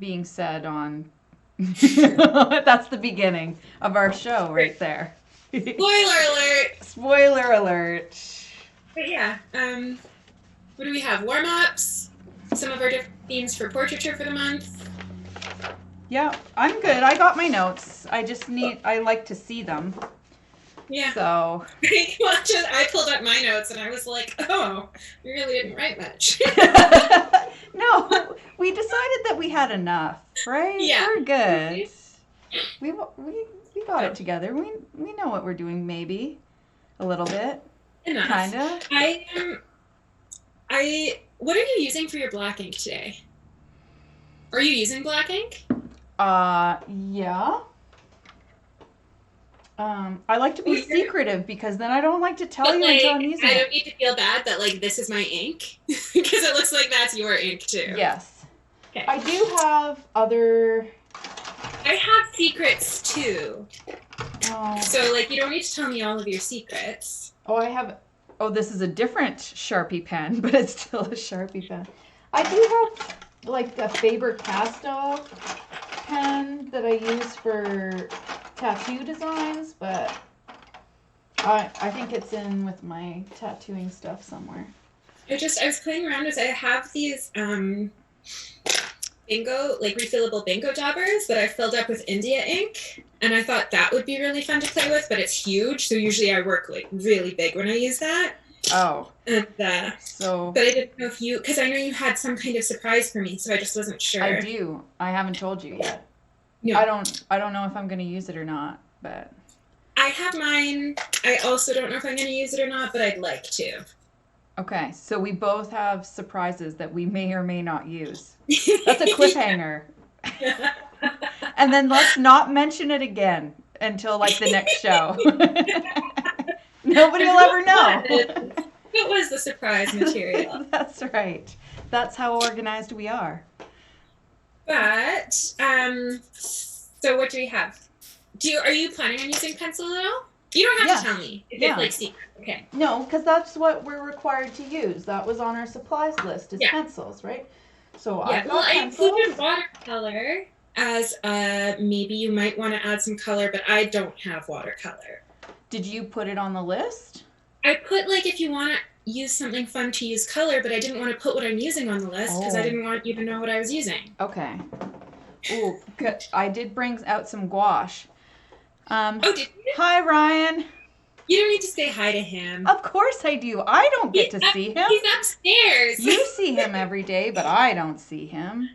being said on. That's the beginning of our show right there. Spoiler alert! Spoiler alert. But yeah, what do we have? Warm-ups, some of our different themes for portraiture for the month. Yeah, I'm good. I got my notes. I like to see them. Yeah. So. I pulled up my notes and I was like, oh, we really didn't write much. No, we decided that we had enough, right? Yeah. We're good. We got it together. We know what we're doing, maybe a little bit. Enough. Kinda. What are you using for your black ink today? Are you using black ink? Yeah. I like to be secretive because then I don't like to tell you until I'm using it. I don't need to feel bad that this is my ink because it looks like that's your ink too. Yes. Okay. I do have other. I have secrets too. Oh. So you don't need to tell me all of your secrets. Oh, this is a different Sharpie pen, but it's still a Sharpie pen. I do have a Faber-Castell pen that I use for tattoo designs, but I think it's in with my tattooing stuff somewhere. I was playing around with. I have these bingo, refillable bingo dabbers that I filled up with India ink, and I thought that would be really fun to play with, but it's huge, so usually I work really big when I use that. Oh. And but I didn't know because I know you had some kind of surprise for me, so I just wasn't sure. I do. I haven't told you yet. No. I don't know if I'm going to use it or not, but I have mine. I also don't know if I'm going to use it or not, but I'd like to. Okay, so we both have surprises that we may or may not use. That's a cliffhanger. And then let's not mention it again until the next show. Nobody will ever know. It was the surprise material. That's right. That's how organized we are. But so what do we have? Are you planning on using pencil at all? You don't have to tell me if it's secret. Okay. No, because that's what we're required to use. That was on our supplies list is pencils, right? So I included watercolor as maybe you might want to add some color, but I don't have watercolor. Did you put it on the list? I put if you want to use something fun to use color, but I didn't want to put what I'm using on the list because I didn't want you to know what I was using. Okay. Ooh, I did bring out some gouache. Did you? Hi, Ryan. You don't need to say hi to him. Of course I do. I don't get to see him. He's upstairs. You see him every day, but I don't see him.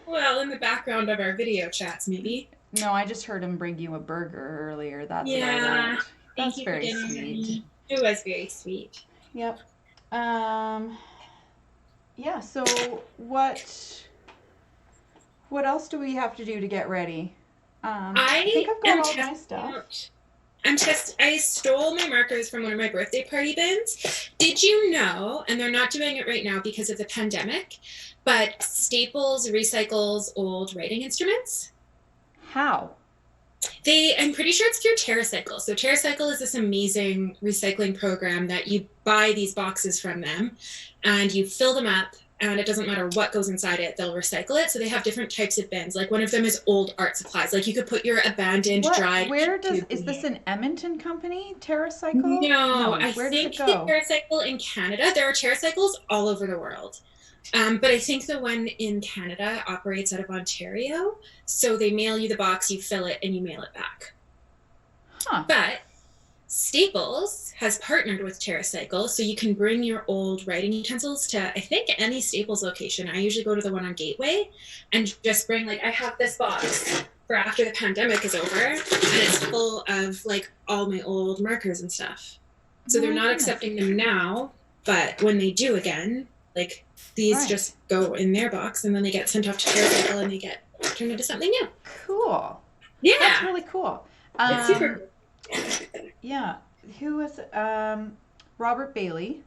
Well, in the background of our video chats, maybe. No, I just heard him bring you a burger earlier. That's what I learned. That's very sweet. It was very sweet. Yep. Yeah, so what else do we have to do to get ready? I think I've got all my stuff. I stole my markers from one of my birthday party bins. Did you know, and they're not doing it right now because of the pandemic, but Staples recycles old writing instruments? How? I'm pretty sure it's through TerraCycle. So TerraCycle is this amazing recycling program that you buy these boxes from them and you fill them up, and it doesn't matter what goes inside it, they'll recycle it. So they have different types of bins. One of them is old art supplies. You could put your abandoned dried. Is this an Edmonton company, TerraCycle? No, I think the TerraCycle in Canada, there are TerraCycles all over the world. But I think the one in Canada operates out of Ontario. So they mail you the box, you fill it, and you mail it back. Huh. But Staples has partnered with TerraCycle, so you can bring your old writing utensils to, I think, any Staples location. I usually go to the one on Gateway and just bring, I have this box for after the pandemic is over, and it's full of, all my old markers and stuff. So they're not accepting them now, but when they do again, these just go in their box, and then they get sent off to TerraCycle, and they get turned into something new. Cool. Yeah. That's really cool. It's super cool. Yeah. Who is Robert Bailey,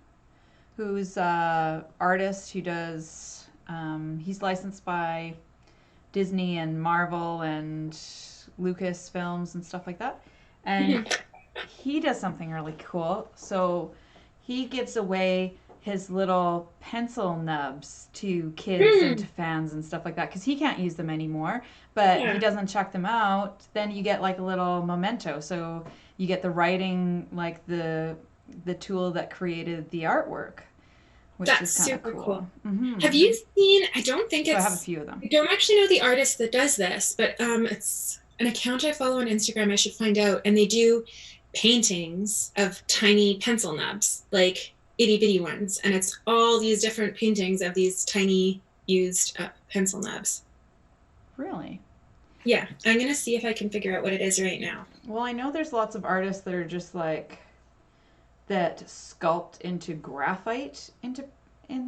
who's an artist who does, he's licensed by Disney and Marvel and Lucasfilms and stuff like that. And he does something really cool. So he gives away his little pencil nubs to kids and to fans and stuff like that because he can't use them anymore, but he doesn't chuck them out. Then you get like a little memento. So you get the writing, like the tool that created the artwork, which That's is kind of super cool. Mm-hmm. Have you seen, I don't think So it's, I have a few of them. I don't actually know the artist that does this, but it's an account I follow on Instagram. I should find out. And they do paintings of tiny pencil nubs, like itty bitty ones. And it's all these different paintings of these tiny used pencil nubs. Really? Yeah. I'm going to see if I can figure out what it is right now. Well, I know there's lots of artists that are just like, that sculpt into graphite in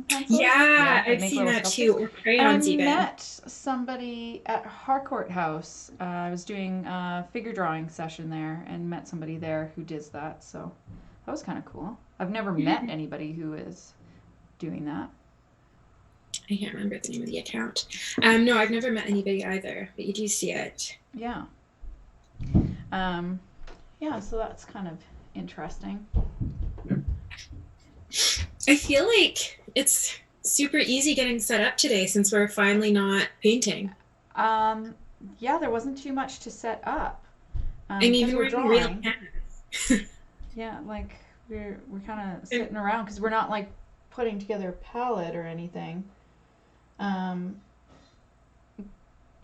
pencils. Yeah, that I've make seen little that sculptures. too. Or crayons I even. met somebody at Harcourt House. I was doing a figure drawing session there and met somebody there who does that. So that was kind of cool. I've never met anybody who is doing that. I can't remember the name of the account. No, I've never met anybody either, but you do see it. Yeah. Yeah, so that's kind of interesting. I feel like it's super easy getting set up today since we're finally not painting. Yeah, there wasn't too much to set up. I mean, we're drawing. real canvas. Yeah, like we're kind of sitting around because we're not like putting together a palette or anything.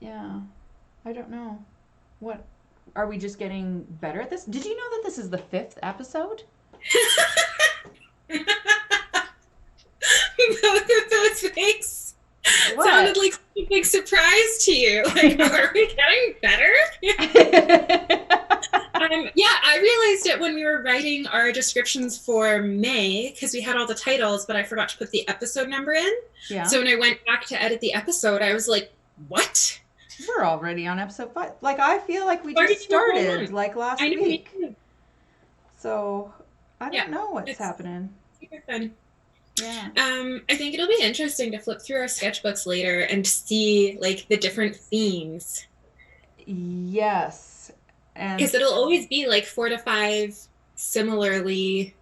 Yeah, I don't know. What are we just getting better at this? Did you know that this is the 5th episode? Both of those things What? sounded like a big surprise to you. Like, are we getting better? Yeah, I realized it when we were writing our descriptions for May because we had all the titles, but I forgot to put the episode number in. Yeah. So when I went back to edit the episode, I was like, what? We're already on episode 5. Like, I feel like we Where just did you go started on? like last I know week. me too. So I Yeah, don't know what's it's- happening. Super fun. Yeah. I think it'll be interesting to flip through our sketchbooks later and see like the different themes. Yes. And Because it'll always be like 4 to 5 similarly.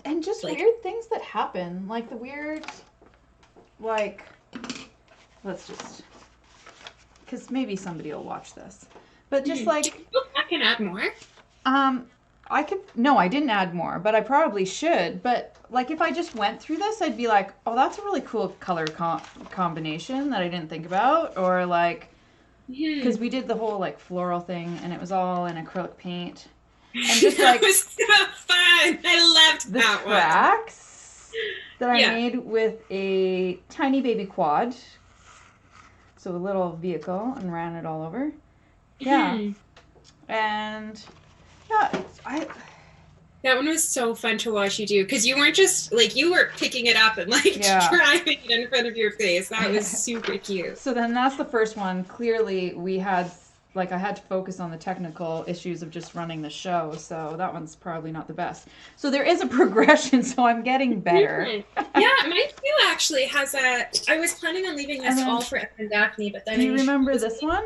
and just like- weird things that happen. Like the weird, like, let's just, because maybe somebody will watch this. But just like, I can add more. no, I didn't add more, but I probably should. But like if I just went through this, I'd be like, oh, that's a really cool color combination that I didn't think about. Or like, because we did the whole like floral thing and it was all in acrylic paint. And just like That was so fun. I loved the that one. tracks that I Yeah. made with a tiny baby quad. So a little vehicle and ran it all over. Yeah. Mhm. And yeah, That one was so fun to watch you do because you weren't just like you were picking it up and like Yeah. driving it in front of your face. That was super cute. so then that's the first one. Clearly we had, like I had to focus on the technical issues of just running the show. So that one's probably not the best. So there is a progression, so I'm getting better. Yeah, mine too actually has a. I was planning on leaving this And then- all for Emma Daphne, but then Do you I remember this one?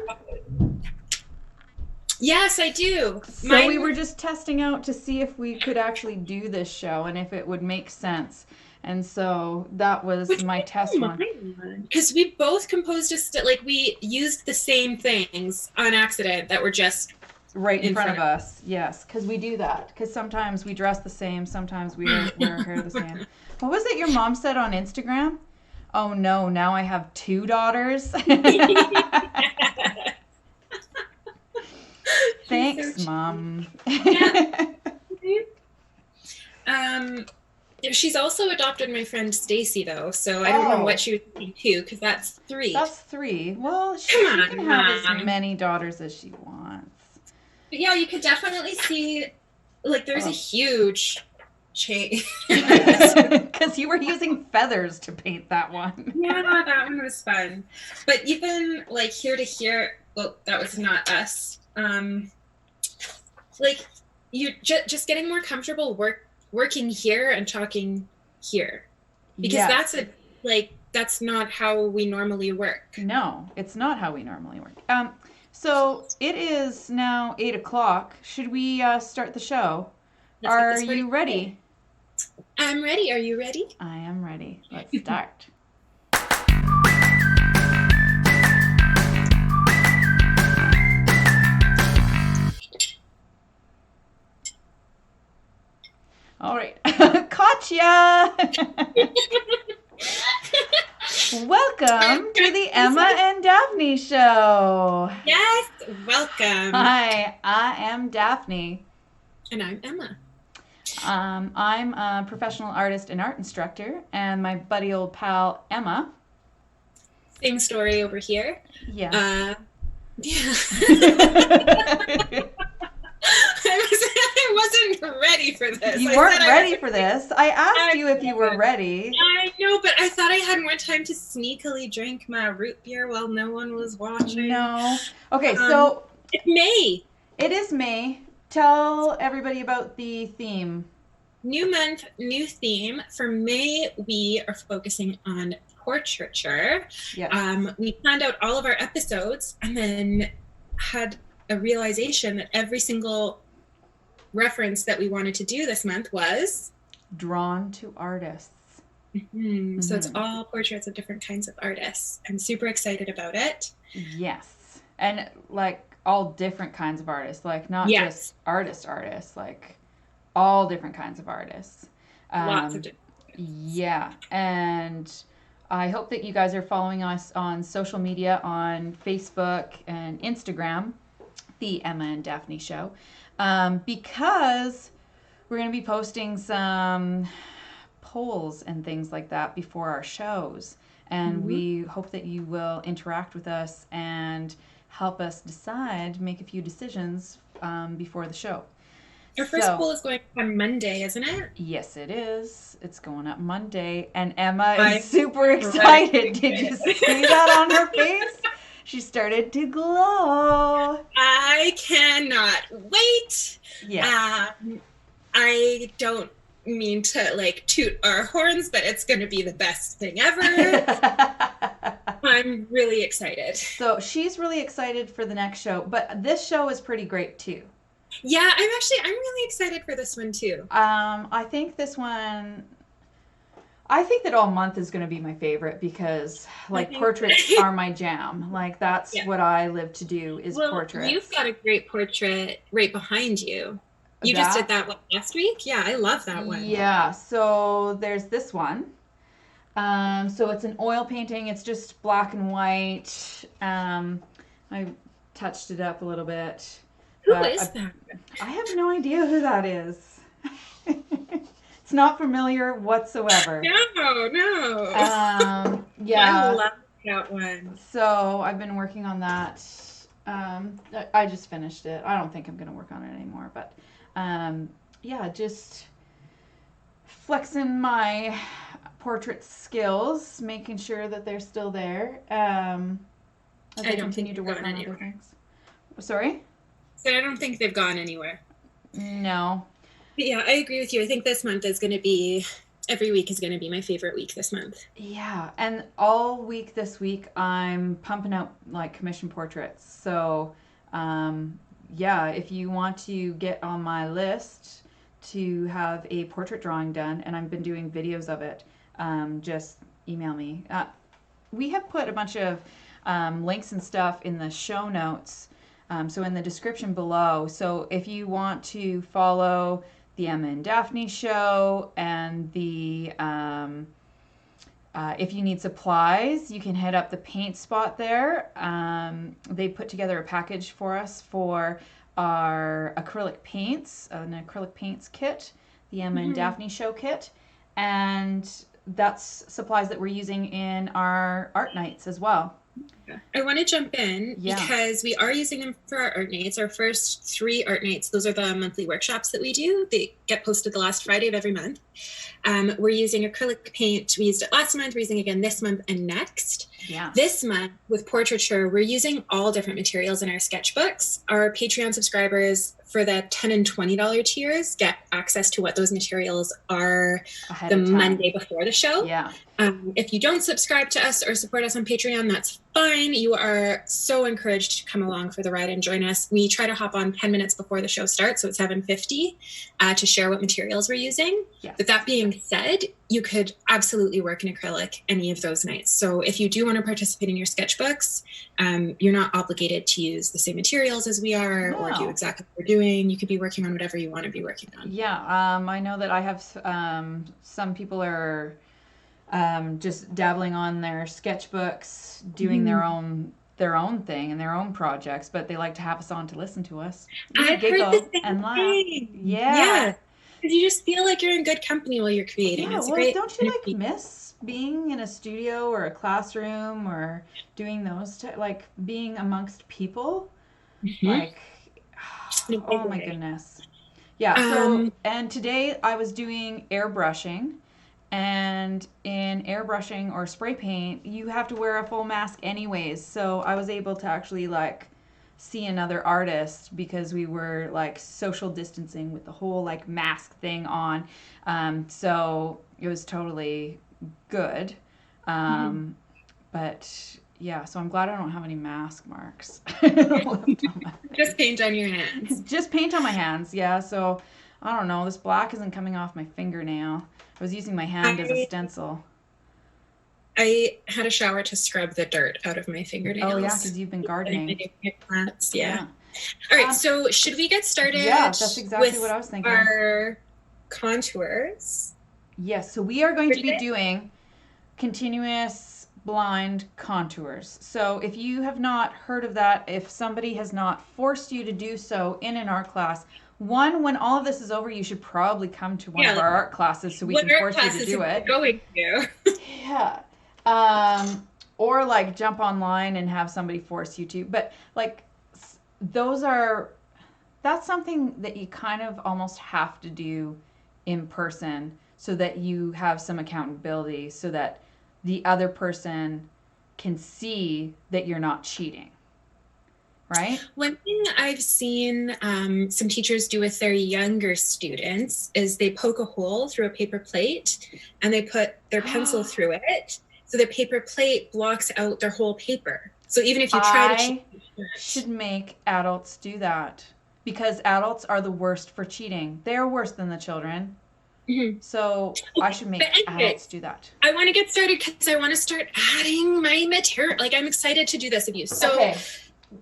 Yes, I do. So we were just testing out to see if we could actually do this show and if it would make sense. And so that was my test one. Because we both composed like we used the same things on accident that were just Right in in front of front us, yes, because we do that. Because sometimes we dress the same, sometimes we wear our hair the same. What was it your mom said on Instagram? Oh no, now I have 2 daughters. Thanks, so Mom. She's also adopted my friend Stacy though, so I don't know what she was thinking too, because that's 3. That's 3. Well, she Come on, can have as Mom. many daughters as she wants. But yeah, you could definitely see like there's a huge change. Because you were using feathers to paint that one. Yeah, that one was fun. But even like here to here, well, that was not us. Like you just getting more comfortable working here and talking here, because Yes. that's not how we normally work. No, it's not how we normally work. So it is now 8 o'clock. Should we start the show? Let's get Are this you ready? I'm ready. Are you ready? I am ready. Let's start. All right. Gotcha! Welcome to the Emma and Daphne Show. Yes, welcome. Hi, I am Daphne. And I'm Emma. I'm a professional artist and art instructor, and my buddy old pal Emma. Same story over here. Yeah. Yeah. I wasn't ready for this. You weren't ready for this. I asked you if you were ready. I know, but I thought I had more time to sneakily drink my root beer while no one was watching. No. Okay, so it's May. It is May. Tell everybody about the theme. New month, new theme. For May, we are focusing on portraiture. Yes. We planned out all of our episodes and then had a realization that every single reference that we wanted to do this month was drawn to artists. Mm-hmm. So it's all portraits of different kinds of artists. I'm super excited about it. Yes. And like all different kinds of artists, like not just artists, like all different kinds of artists. Lots of different. Yeah. And I hope that you guys are following us on social media, on Facebook and Instagram, the Emma and Daphne Show, because we're going to be posting some polls and things like that before our shows. And we hope that you will interact with us and help us decide, make a few decisions before the show. Our first poll is going up on Monday, isn't it? Yes, it is. It's going up Monday. And Emma is super excited. Did you see that on her face? She started to glow. I cannot wait. Yeah. I don't mean to like toot our horns, but it's going to be the best thing ever. I'm really excited. So she's really excited for the next show, but this show is pretty great too. Yeah, I'm really excited for this one too. I think that all month is going to be my favorite because like portraits are my jam. Like that's what I live to do is portraits. You've got a great portrait right behind you. You just did that last week? Yeah, I love that one. Yeah, so there's this one. So it's an oil painting. It's just black and white. I touched it up a little bit. Who is that? I have no idea who that is. It's not familiar whatsoever. No. Yeah. I love that one. So I've been working on that. I just finished it. I don't think I'm going to work on it anymore, but just flexing my portrait skills, making sure that they're still there as I continue to work on other things. Sorry? So I don't think they've gone anywhere. No. But yeah, I agree with you. I think this month is going to be, every week is going to be my favorite week this month. Yeah, and all week this week I'm pumping out like commission portraits. So if you want to get on my list to have a portrait drawing done, and I've been doing videos of it, just email me. We have put a bunch of links and stuff in the show notes, so in the description below. So if you want to follow the Emma and Daphne Show and the if you need supplies, you can hit up the paint spot there. They put together a package for us for our acrylic paints, an acrylic paints kit, the Emma and Daphne Show kit, and that's supplies that we're using in our art nights as well. I want to jump in because we are using them for our art nights. Our first 3 art nights, those are the monthly workshops that we do. They get posted the last Friday of every month. We're using acrylic paint. We used it last month. We're using it again this month and next. Yeah. This month with portraiture, we're using all different materials in our sketchbooks. Our Patreon subscribers for the $10 and $20 tiers get access to what those materials are the Monday before the show. Yeah. If you don't subscribe to us or support us on Patreon, that's fine. You are so encouraged to come along for the ride and join us. We try to hop on 10 minutes before the show starts, so it's 7:50, to share what materials we're using. Yes. But that being said, you could absolutely work in acrylic any of those nights. So if you do want to participate in your sketchbooks, you're not obligated to use the same materials as we are or do exactly what we're doing. You could be working on whatever you want to be working on. Yeah, I know that I have some people are just dabbling on their sketchbooks, doing their own thing and their own projects, but they like to have us on to listen to us. I've heard the same and laugh. thing. Yeah. Because you just feel like you're in good company while you're creating. Yeah, it's well, great. don't you like miss being in a studio or a classroom or doing those like being amongst people? Like, oh my goodness. Yeah, so and today I was doing airbrushing, and in airbrushing or spray paint, you have to wear a full mask anyways. So I was able to actually like see another artist because we were like social distancing with the whole like mask thing on. So it was totally good. But yeah, so I'm glad I don't have any mask marks. Just paint on your hands. Just paint on my hands, yeah. So I don't know, this black isn't coming off my fingernail. I was using my hand as a stencil. I had a shower to scrub the dirt out of my fingernails. Oh yeah, because you've been gardening. Plants, yeah. All right, so should we get started? Yeah, that's exactly what I was thinking. Our contours. Yes, so we are going to be doing continuous blind contours. So if you have not heard of that, if somebody has not forced you to do so in an art class, when all of this is over, you should probably come to one of our art classes so we can force you to do it. Going to. Yeah. Or like jump online and have somebody force you to. But like that's something that you kind of almost have to do in person so that you have some accountability, so that the other person can see that you're not cheating. Right? One thing I've seen some teachers do with their younger students is they poke a hole through a paper plate and they put their pencil through it. So the paper plate blocks out their whole paper. So even if you try to cheat, should make adults do that, because adults are the worst for cheating. They're worse than the children. So I should make adults do that. I want to get started because I want to start adding my material. Like, I'm excited to do this with you. So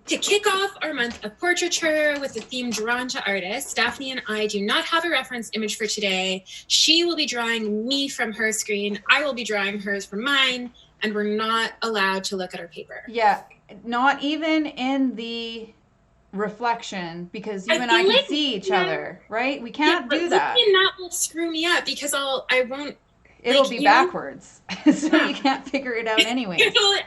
to kick off our month of portraiture with the theme drawn to artists, Daphne and I do not have a reference image for today. She will be drawing me from her screen. I will be drawing hers from mine, and we're not allowed to look at our paper. Yeah, not even in the reflection, because you and I can see each other, right? We can't do that. And that will screw me up because I won't. It'll be backwards, so you can't figure it out anyway.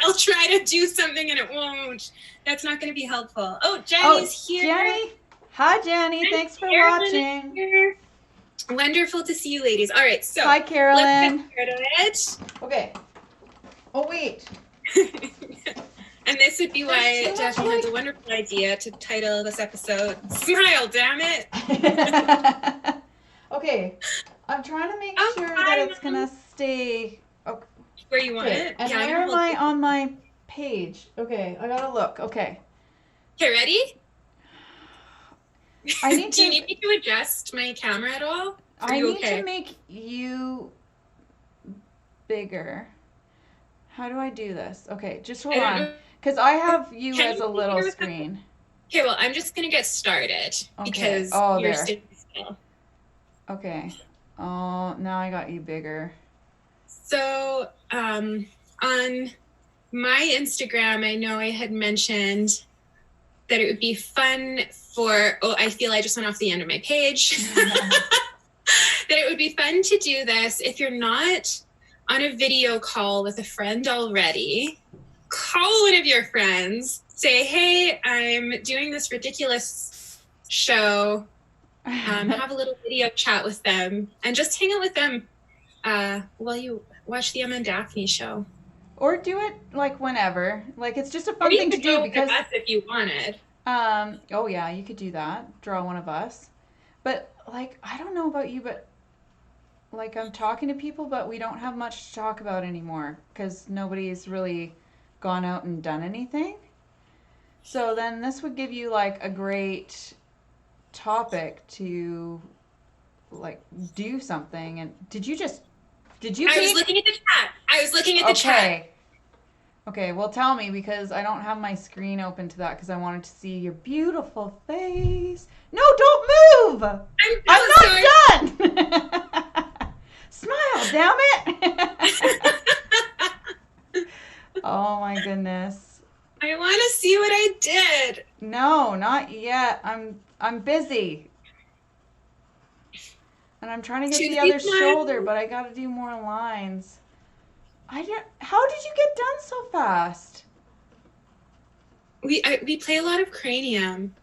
I'll try to do something and it won't. That's not going to be helpful. Oh, Jenny's here. Jenny. Hi, Jenny. Thanks for watching. Here. Wonderful to see you, ladies. All right, so hi, Carolyn. Let's get started. Okay. Oh, wait. And this would be why Daphne has a wonderful idea to title this episode "Smile, Damn It." Okay. I'm trying to make sure that it's gonna stay where you want it. And where am I on my page? Okay, I gotta look. Okay. Okay, ready? Do you need me to adjust my camera at all? I need to make you bigger. How do I do this? Okay, just hold on, because I have you as a little screen. Okay, well, I'm just gonna get started because you're standing still. Okay. Oh, now I got you bigger. So, on my Instagram, I know I had mentioned that it would be fun I feel I just went off the end of my page. That it would be fun to do this if you're not on a video call with a friend already. Call one of your friends. Say, hey, I'm doing this ridiculous show. Have a little video chat with them and just hang out with them while you watch the Emma Daphne Show. Or do it like whenever. Like, it's just a fun thing to do because us if you wanted. Oh yeah, you could do that. Draw one of us. But like, I don't know about you, but like, I'm talking to people, but we don't have much to talk about anymore because nobody is really gone out and done anything. So then this would give you like a great topic to like do something. And did you I was looking at the chat. I was looking at the chat. Okay, well tell me, because I don't have my screen open to that because I wanted to see your beautiful face. No, don't move! I'm not done! Smile, damn it! Oh my goodness. I want to see what I did. No, not yet. I'm busy. And I'm trying to get the other shoulder, but I gotta do more lines. How did you get done so fast? We play a lot of cranium.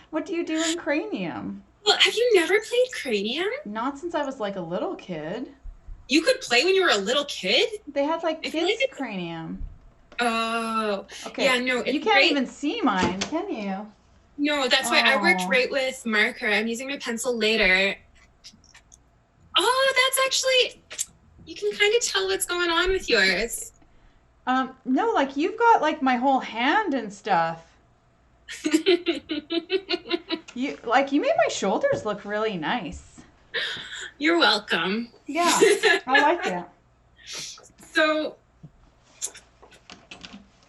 What do you do in cranium? Well, have you never played cranium? Not since I was like a little kid. You could play when you were a little kid? They had like kids cranium. Oh. Okay. Yeah, no. You can't even see mine, can you? No, that's why I worked right with marker. I'm using my pencil later. Oh, that's actually, you can kind of tell what's going on with yours. No, like you've got like my whole hand and stuff. You made my shoulders look really nice. You're welcome. Yeah, I like it. So,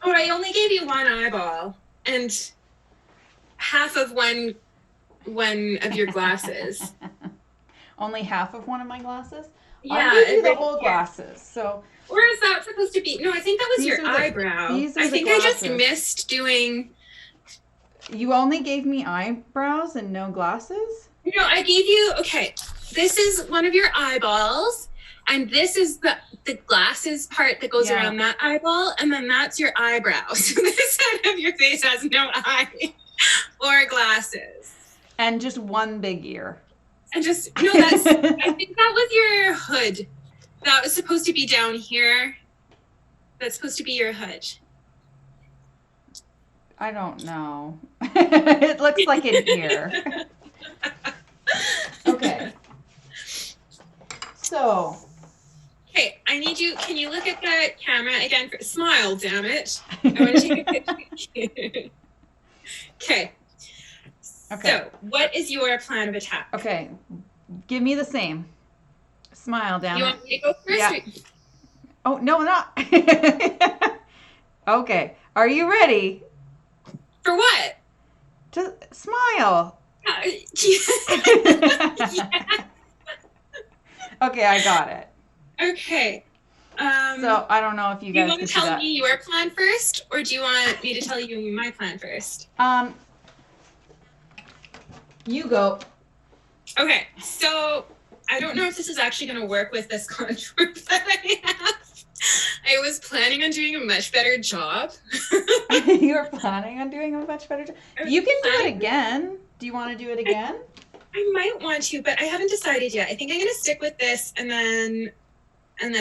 I only gave you one eyeball and half of one of your glasses. Only half of one of my glasses? Yeah. I gave you the whole glasses, so. Or is that supposed to be? No, I think that was your eyebrow. I think I just missed doing. You only gave me eyebrows and no glasses? No, I gave you, okay, this is one of your eyeballs, and this is the glasses part that goes around that eyeball, and then that's your eyebrow. So this side of your face has no eye or glasses. And just one big ear. And just, no, that's, I think that was your hood. That was supposed to be down here. That's supposed to be your hood. I don't know. It looks like an ear. Okay. So. Okay, I need you, can you look at the camera again? Smile, damn it. I want to take a picture. Okay. So, what is your plan of attack? Okay. Give me the same. Smile, damn it. You want me to go first? Yeah. Oh, no, not. Okay. Are you ready? For what? To smile. Yeah. Okay, I got it. Okay. So I don't know if you guys. Do you want to tell me your plan first, or do you want me to tell you my plan first? You go. Okay, so I don't know if this is actually going to work with this contour that I have. I was planning on doing a much better job. You were planning on doing a much better job? You can do it again. Do you want to do it again? I might want to, but I haven't decided yet. I think I'm going to stick with this, and then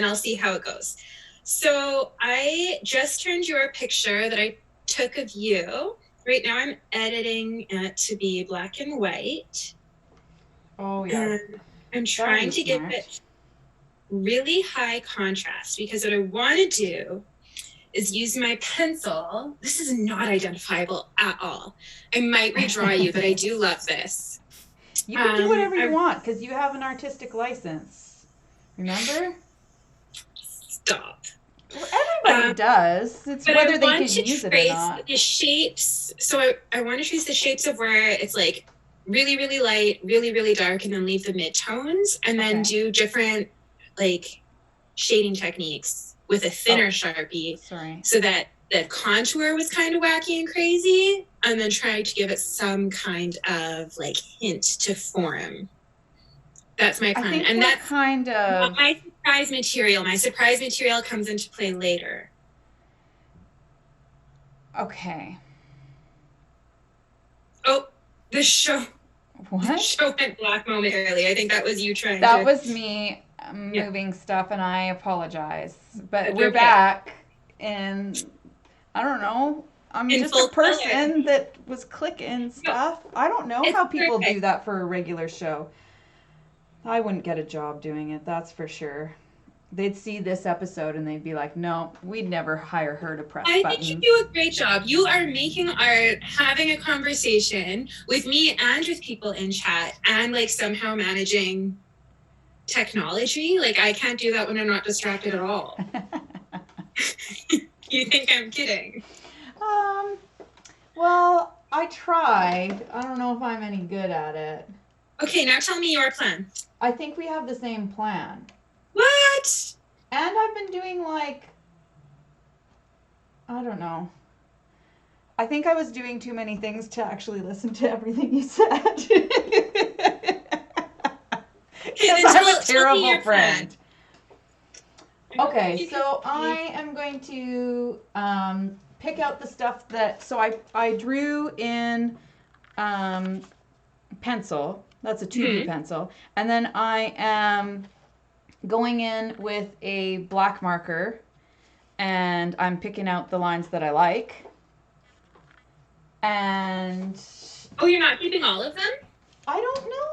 I'll see how it goes. So I just turned your picture that I took of you. Right now I'm editing it to be black and white. Oh, yeah. And I'm trying to give it really high contrast, because what I want to do is use my pencil. This is not identifiable at all. I might redraw you, but I do love this. You can do whatever you want, because you have an artistic license. Remember? Stop. Well, everybody does. It's whether they can use it or not. The shapes. So I want to trace the shapes of where it's like really, really light, really, really dark, and then leave the mid-tones, and then do different like shading techniques with a thinner Sharpie. So that the contour was kind of wacky and crazy, and then trying to give it some kind of like hint to form. That's my plan. And that's kind of my surprise material. My surprise material comes into play later. Okay. Oh, the show. What? The show went black momentarily. I think that was you trying That was me moving stuff, and I apologize. But we're back, and I don't know. I'm just a person that was clicking stuff. I don't know how people do that for a regular show. I wouldn't get a job doing it, that's for sure. they'd see this episode and they'd be like, no, we'd never hire her to press I buttons. think you do a great job. You are making art, having a conversation with me and with people in chat, and like somehow managing technology. Like I can't do that when I'm not distracted at all. You think I'm kidding? Well, I tried. I don't know if I'm any good at it. Okay, now tell me your plan. I think we have the same plan. What? And I've been doing like, I don't know. I think I was doing too many things to actually listen to everything you said. Because I'm a terrible friend. Okay, so I am going to pick out the stuff that, so I drew in pencil. That's a 2B pencil. And then I am going in with a black marker and I'm picking out the lines that I like. And oh, you're not keeping all of them? I don't know.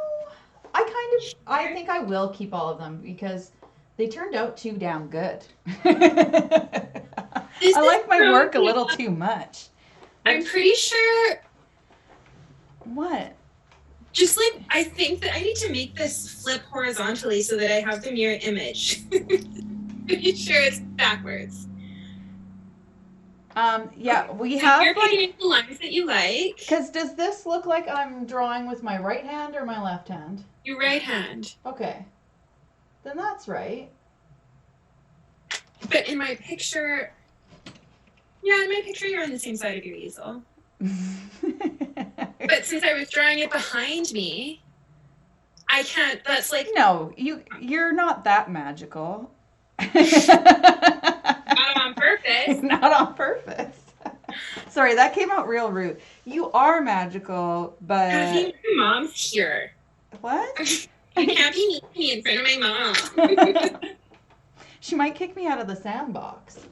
I think I will keep all of them because they turned out too damn good. I like my work a little too much. I'm pretty sure. What? Just like, I think that I need to make this flip horizontally so that I have the mirror image. Pretty sure it's backwards. Yeah, we So have you're like, picking the lines that you like. because does this look like I'm drawing with my right hand or my left hand? Your right hand. Okay. Then that's right. But in my picture, yeah, in my picture you're on the same side of your easel. But since I was drawing it behind me, I can't, that's like... No, you're not that magical. Not on purpose. Not on purpose. Sorry, that came out real rude. You are magical, but... I think my mom's here. What? You can't be mean to me in front of my mom. She might kick me out of the sandbox.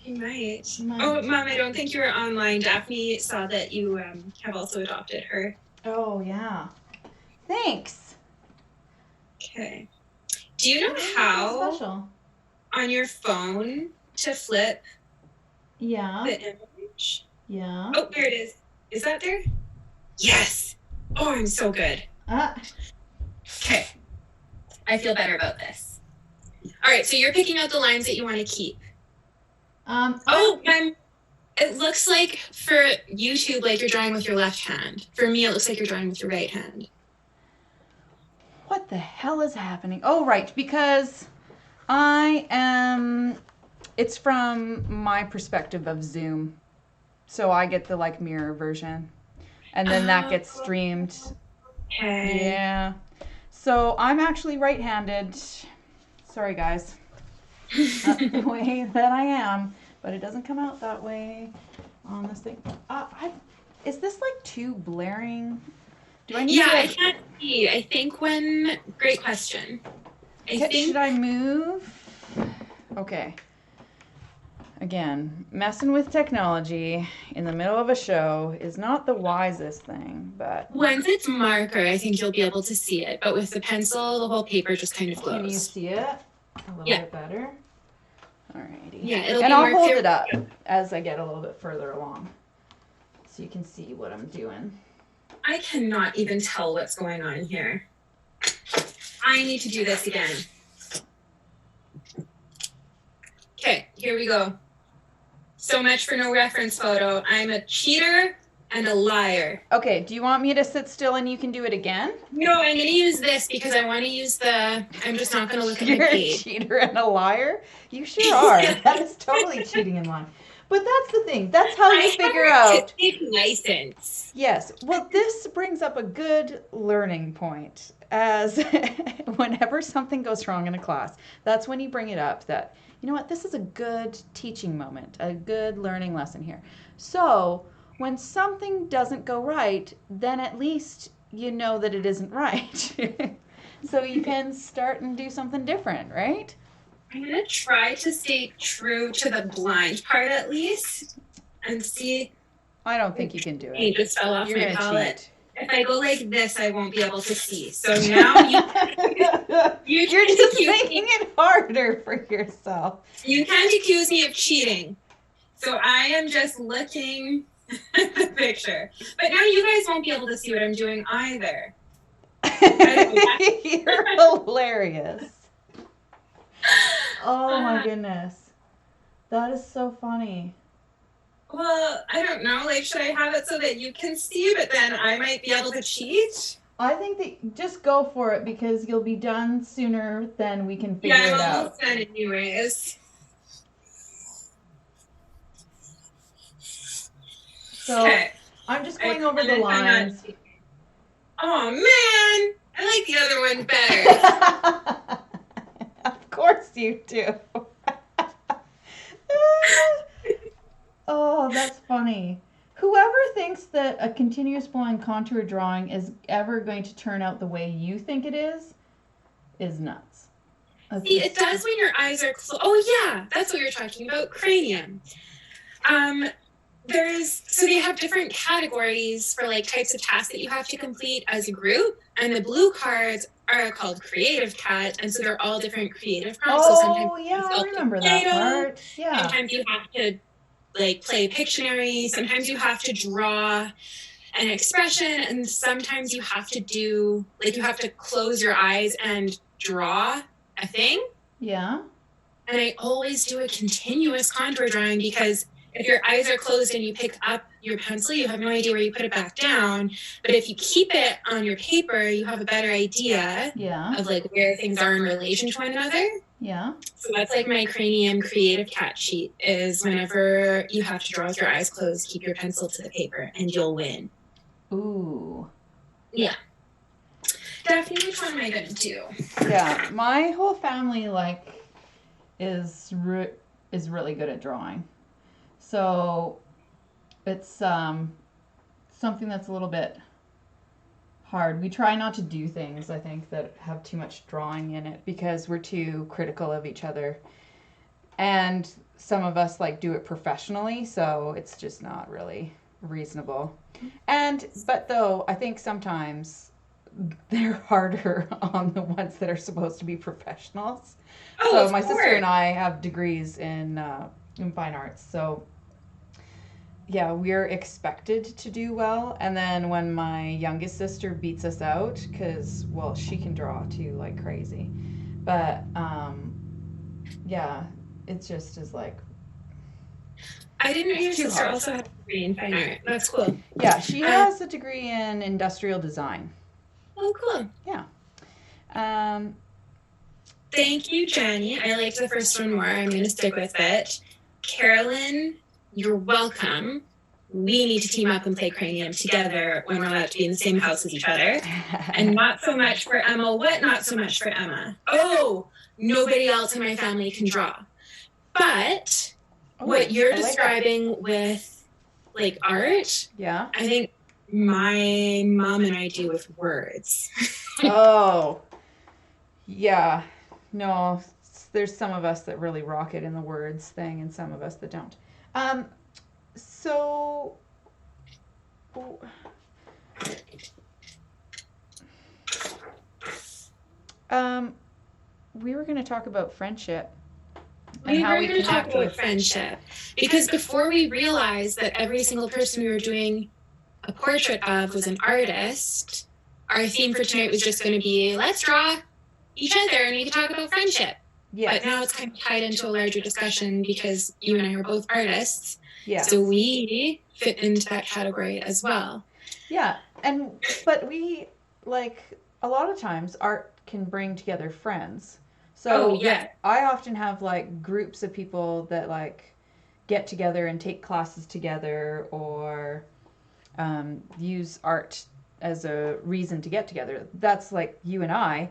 She might. Oh, Mom, I don't think you were online. Daphne saw that you have also adopted her. Oh, yeah. Thanks. Okay. Do you know how Special. on your phone to flip Yeah. the image? Yeah. Oh, there it is. Is that there? Yes. Oh, I'm so good. Okay. I feel better about this. All right, so you're picking out the lines that you want to keep. It looks like for YouTube, like you're drawing with your left hand. For me, it looks like you're drawing with your right hand. What the hell is happening? Oh, right, because it's from my perspective of Zoom. So I get the like mirror version. And then that gets streamed. Okay. Yeah. So I'm actually right-handed. Sorry, guys. That's the way that I am. But it doesn't come out that way on this thing. Is this like too blaring? Do I need Yeah, to, I can't see. I think when... Great question. Should I move? Okay. Again, messing with technology in the middle of a show is not the wisest thing, but... Once it's marker, I think you'll be able to see it. But with the pencil, the whole paper just kind of glows. Can you see it a little bit better? Alrighty. Yeah, it'll and be I'll more hold clear. it up as I get a little bit further along so you can see what I'm doing. I cannot even tell what's going on here. I need to do this again. Okay, here we go. So much for no reference photo. I'm a cheater and a liar. Okay, do you want me to sit still and you can do it again? No, I'm going to use this because I want to use the... I'm just not going to look at You're my a page. cheater and a liar? You sure are. That is totally cheating in line. But that's the thing. That's how you figure out. I have a artistic license. Yes. Well, this brings up a good learning point. As whenever something goes wrong in a class, that's when you bring it up that, you know what, this is a good teaching moment, a good learning lesson here. So when something doesn't go right, then at least you know that it isn't right. So you can start and do something different, right? I'm going to try to stay true to the blind part at least and see. I don't think you can do He it. just fell off You're my going to palette. cheat. if I go like this, I won't be able to see. So now You're just making it harder for yourself. You can't accuse me of cheating. So I am just looking at the picture. But now you guys won't be able to see what I'm doing either. You're hilarious. Oh my goodness. That is so funny. Well, I don't know. Like, should I have it so that you can see, but then I might be able to cheat? I think that just go for it because you'll be done sooner than we can figure it out. Yeah, I'm almost done anyways. So okay. I'm just going over the lines. Oh man, I like the other one better. Of course you do. Oh, that's funny. Whoever thinks that a continuous flowing contour drawing is ever going to turn out the way you think it is nuts. See, it does when your eyes are closed. Oh yeah, that's what you're talking about, cranium. So they have different categories for like types of tasks that you have to complete as a group, and the blue cards are called Creative Cat, and so they're all different creative prompts. Oh, so yeah, I remember that part. Yeah. Sometimes you have to like play Pictionary, sometimes you have to draw an expression, and sometimes you have to do, like you have to close your eyes and draw a thing. Yeah. And I always do a continuous contour drawing because if your eyes are closed and you pick up your pencil, you have no idea where you put it back down. But if you keep it on your paper, you have a better idea of like where things are in relation to one another. Yeah. So that's like my cranium creative cat sheet is whenever you have to draw with your eyes closed, keep your pencil to the paper and you'll win. Ooh. Yeah. Daphne, which one am I going to do? Yeah, my whole family like is really good at drawing. So it's something that's a little bit hard. We try not to do things, I think, that have too much drawing in it because we're too critical of each other. And some of us like do it professionally, so it's just not really reasonable. But though I think sometimes they're harder on the ones that are supposed to be professionals. Oh, so my sister and I have degrees in fine arts, so yeah, we're expected to do well. And then when my youngest sister beats us out, because, well, she can draw too like crazy. But, yeah, it just is like... I didn't know your sister also had a degree in fine art. That's cool. Yeah, she has a degree in industrial design. Oh, cool. Yeah. Thank you, Jenny. I liked the first one more. I'm going to stick with it. Carolyn, you're welcome. We need to team up and play cranium together when we're allowed to be in the same house as each other. And not so much for Emma. What not so much for Emma? Oh, nobody else in my family can draw. But what you're describing with like art, yeah, I think my mom and I do with words. Oh, yeah. No, there's some of us that really rock it in the words thing and some of us that don't. So, we were going to talk about friendship. We were going to talk about friendship because before we realized that every single person we were doing a portrait of was an artist, our theme for tonight was just going to be, let's draw each other and we can talk about friendship. Yes. But now it's kind of tied into a larger discussion because you and I are both artists. Yeah. So we fit into that category as well. Yeah. But we, like, a lot of times art can bring together friends. So I often have, like, groups of people that, like, get together and take classes together or use art as a reason to get together. That's like you and I.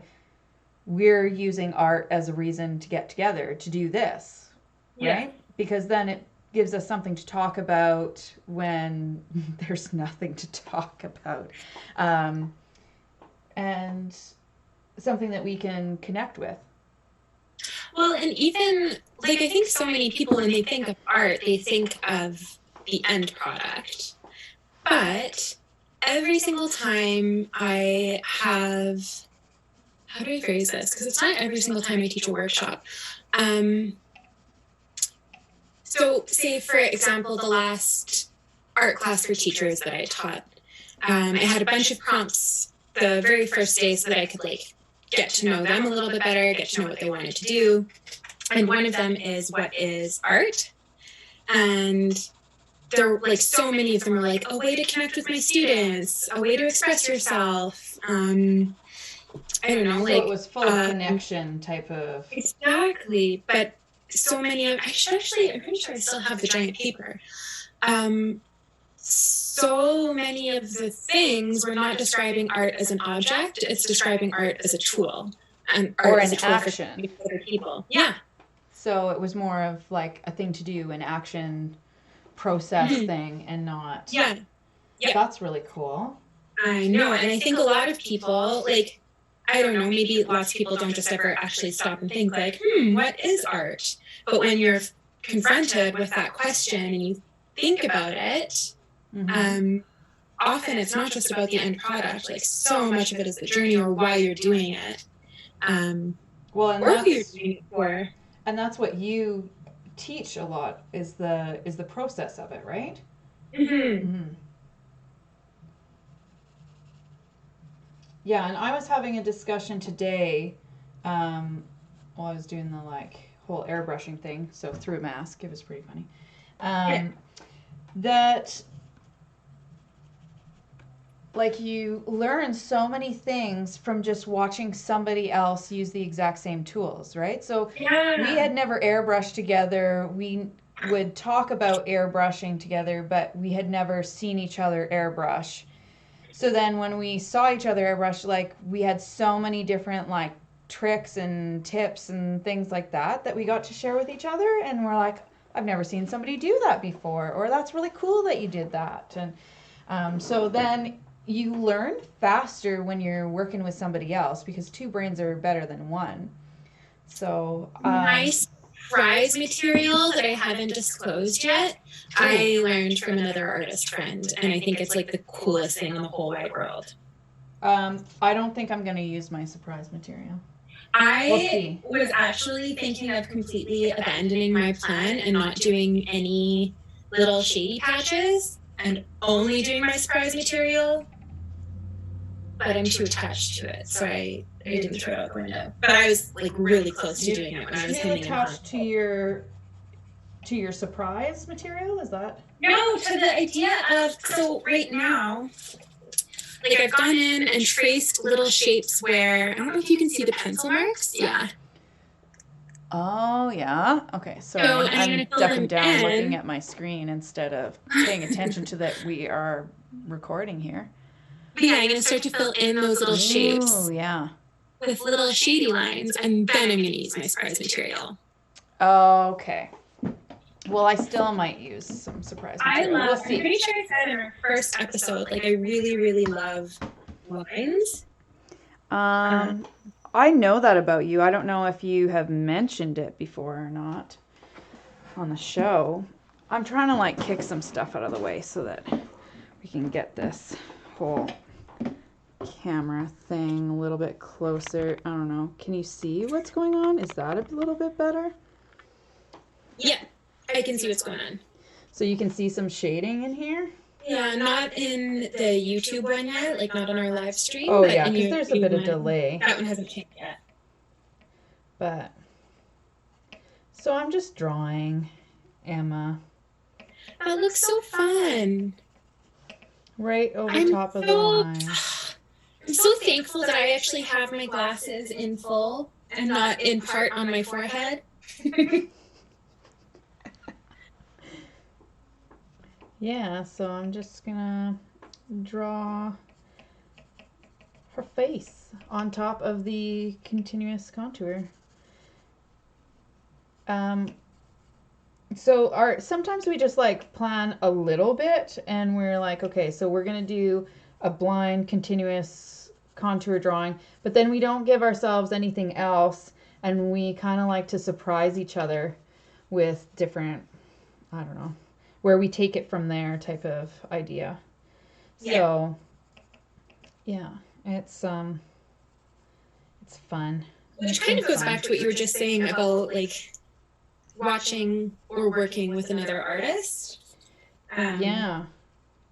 We're using art as a reason to get together to do this, right? Because then it gives us something to talk about when there's nothing to talk about, and something that we can connect with. Well, and even, like, I think so many people, when they think of art, they think of the end product. But every single time I have, how do I phrase this? Because it's not every single time I teach a workshop. So say, for example, the last art class for teachers that I taught, I had a bunch of prompts the very first day so that I could like get to know them a little bit better, get to know what they wanted to do. And one of them is, what is art? And there were like so many of them were like, a way to connect with my students, a way to express yourself. I don't know, So like it was full of connection type of. exactly. But so many of, I'm pretty sure I still have the giant paper. So many of the things were not describing art as an object, it's describing art as a tool. And art Or as an a tool action. for other people. Yeah. So it was more of like a thing to do, an action process Mhm. thing, and not. Yeah. Yeah. That's really cool. I know. And I think a lot of people, like, I don't know, maybe lots of people don't just ever actually stop and think, like, what is art? But when you're confronted with that question and you think about it, often it's not just about the end product. Like, so much of it is the journey or why you're doing it. Well, and or who you're that's, doing it for. and that's what you teach a lot, is the process of it, right? Yeah, and I was having a discussion today, while I was doing the like whole airbrushing thing, so through a mask, it was pretty funny. That like you learn so many things from just watching somebody else use the exact same tools, right? So we had never airbrushed together. We would talk about airbrushing together, but we had never seen each other airbrush. So then when we saw each other airbrush, like we had so many different like tricks and tips and things like that we got to share with each other, and we're like, I've never seen somebody do that before, or that's really cool that you did that. And so then you learn faster when you're working with somebody else, because two brains are better than one. So nice prize material that I haven't disclosed yet, I learned from another artist friend, and I think it's like the coolest thing in the whole wide world. I don't think I'm going to use my surprise material. I was actually thinking of completely abandoning my plan and not doing any little shady patches and only doing my surprise material, but I'm too attached to it, so I didn't throw it out the window. But I was like really close to doing it when I was hemming. Attached to your surprise material, is that? No, to the idea of, so right now, like I've gone in and traced little shapes where, I don't know if you can see the pencil marks. Yeah. Oh, yeah. Okay, so I'm ducking down looking at my screen instead of paying attention to that we are recording here. But yeah, I'm going to start to fill in those little shapes. Oh, yeah. With little shady lines, and then I'm going to use my surprise material. Okay. Well, I still might use some surprise material. I'm pretty sure I said in our first episode, like I really, really love lines. I know that about you. I don't know if you have mentioned it before or not on the show. I'm trying to like kick some stuff out of the way so that we can get this whole camera thing a little bit closer. I don't know. Can you see what's going on? Is that a little bit better? Yeah, I can see what's going on. So you can see some shading in here? Yeah, not in the YouTube one yet, like not on our live stream. Oh, yeah, because there's a bit of delay. That one hasn't changed yet. But, so I'm just drawing Emma. That looks so fun. Right over top of the line. I'm so thankful that I actually have my glasses in full and not in part on my forehead. Yeah, so I'm just gonna draw her face on top of the continuous contour. So sometimes we just like plan a little bit and we're like, okay, so we're gonna do a blind continuous contour drawing, but then we don't give ourselves anything else, and we kind of like to surprise each other with different, I don't know, where we take it from there type of idea. So Yeah, it's fun. Which kind of goes back to what you were just saying about like watching or working with another artist. Yeah.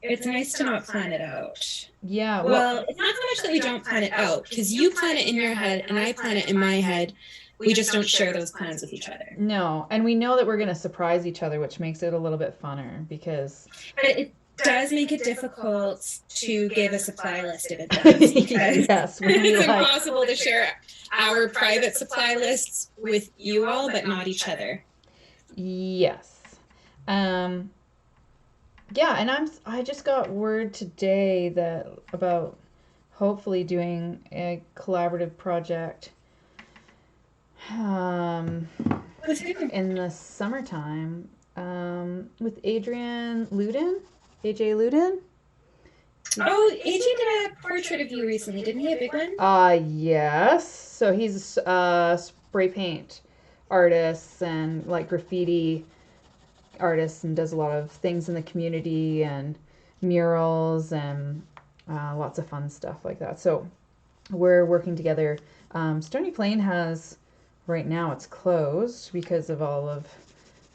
It's nice to not plan it out. Yeah. Well, it's not so much that we don't plan it out, because you plan it in your head and I plan it in my head. We just don't share those plans with each other. No, and we know that we're going to surprise each other, which makes it a little bit funner because... But it does make it difficult to give a supply list of advance, because yes, it's impossible to share our private supply lists with you all, but not each other. Yes. Yeah, and I just got word today that about hopefully doing a collaborative project in the summertime with Adrian Luden, AJ Luden. Oh, AJ did a portrait of you recently, didn't he? A big one? Yes. So he's a spray paint artist and like graffiti artist and does a lot of things in the community and murals and lots of fun stuff like that. So we're working together. Stony Plain has, right now it's closed because of all of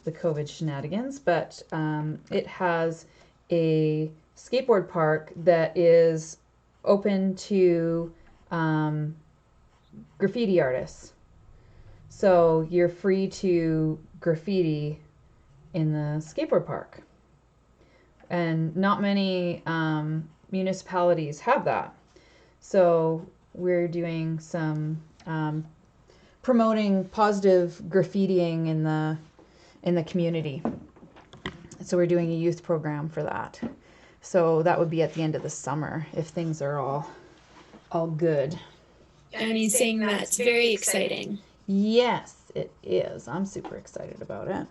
the COVID shenanigans, but it has a skateboard park that is open to graffiti artists. So you're free to graffiti in the skateboard park. And not many municipalities have that. So we're doing some promoting positive graffitiing in the community. So we're doing a youth program for that. So that would be at the end of the summer if things are all good. And he's saying that's very exciting. Yes, it is. I'm super excited about it.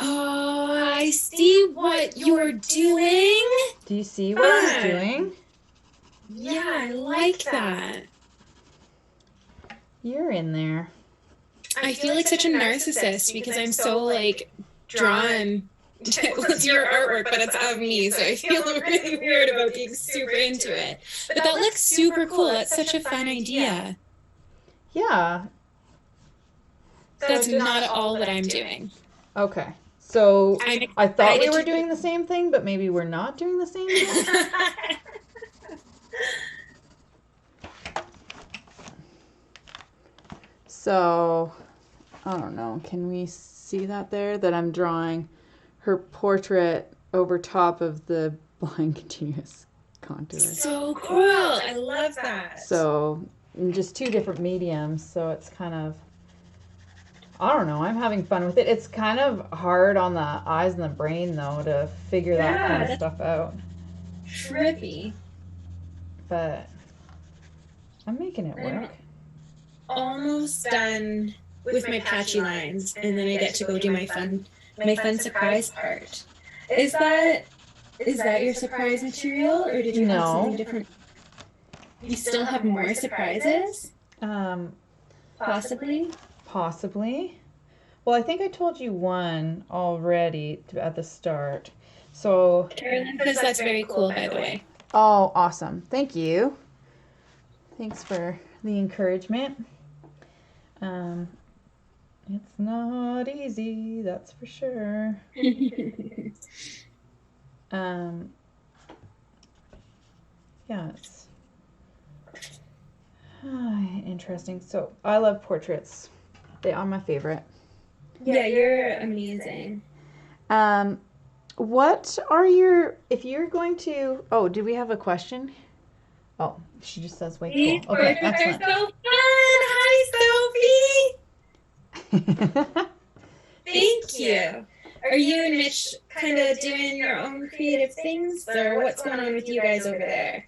Oh, I see what you're doing. Do you see what I'm doing? Yeah, I like that. You're in there. I feel like such a narcissist because I'm so like drawn to your artwork, but it's of me, so I feel really weird about being super into it. But that looks super cool. That's such a fun idea. Yeah. That's not at all what I'm doing. Okay. So I thought we were to doing the same thing, but maybe we're not doing the same thing. So, I don't know. Can we see that there? That I'm drawing her portrait over top of the blind continuous contour. So cool. I love that. So, in just two different mediums. So it's kind of, I don't know. I'm having fun with it. It's kind of hard on the eyes and the brain, though, to figure that kind of stuff out. Trippy. But I'm making it work. Almost done with my patchy lines, and then I get to go do my fun surprise part. Is that your surprise material, or did you have something different? You still have more surprises? Possibly. Well, I think I told you one already at the start. So Carolyn says that's very cool, by the way. Oh, awesome. Thank you. Thanks for the encouragement. It's not easy, that's for sure. Yeah, it's interesting. So I love portraits. They are my favorite. Yeah, you're amazing. What are your, if you're going to, oh, do we have a question? Oh, she just says, wait, cool. Okay, excellent. They're so fun. Hi, Sophie. Thank you. Are you and Mitch kind of doing your own creative things, or what's going on with you guys over there?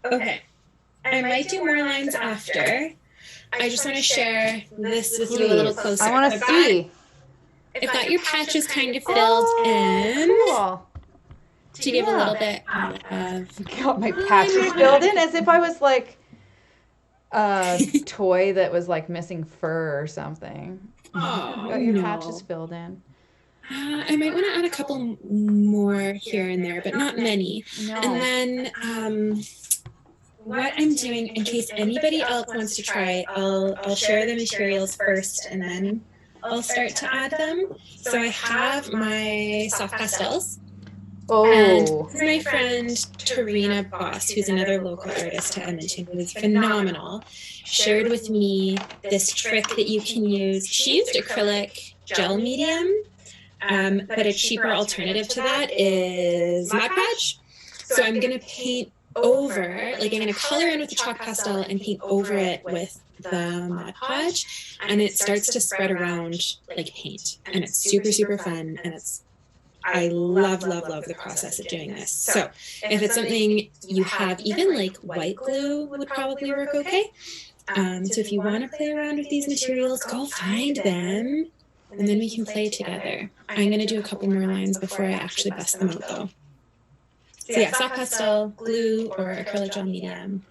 Okay. I might do more lines after. I just want to share this with you a little closer. I want to see. I've got your patches kind of filled in. Cool. To give a little bit of... Got my patches filled in as if I was like a toy that was like missing fur or something. Oh, Got your patches filled in. I might want to add a couple more here and there, but not many. No. And then what I'm doing, in case anybody else wants to try, I'll share the materials first, and then I'll start to add them. So I have my soft pastels. And my friend Tarina Boss, who's another local artist to Edmonton, who is phenomenal, shared with me this trick that you can use. She used acrylic gel medium, but a cheaper alternative to that is Mod Podge. So I'm going to paint over, like I'm going to color in with the chalk pastel and paint over it with the Mod Podge, and it starts to spread around like paint, and it's super, super fun, and I love, love, love the process of doing this. So if it's something you have, even like white glue would probably work okay. So if you want to play around with these materials, go find them, and then we can play together. I'm going to do a couple more lines before I actually bust them out though. So yeah, soft pastel, glue, or acrylic gel medium,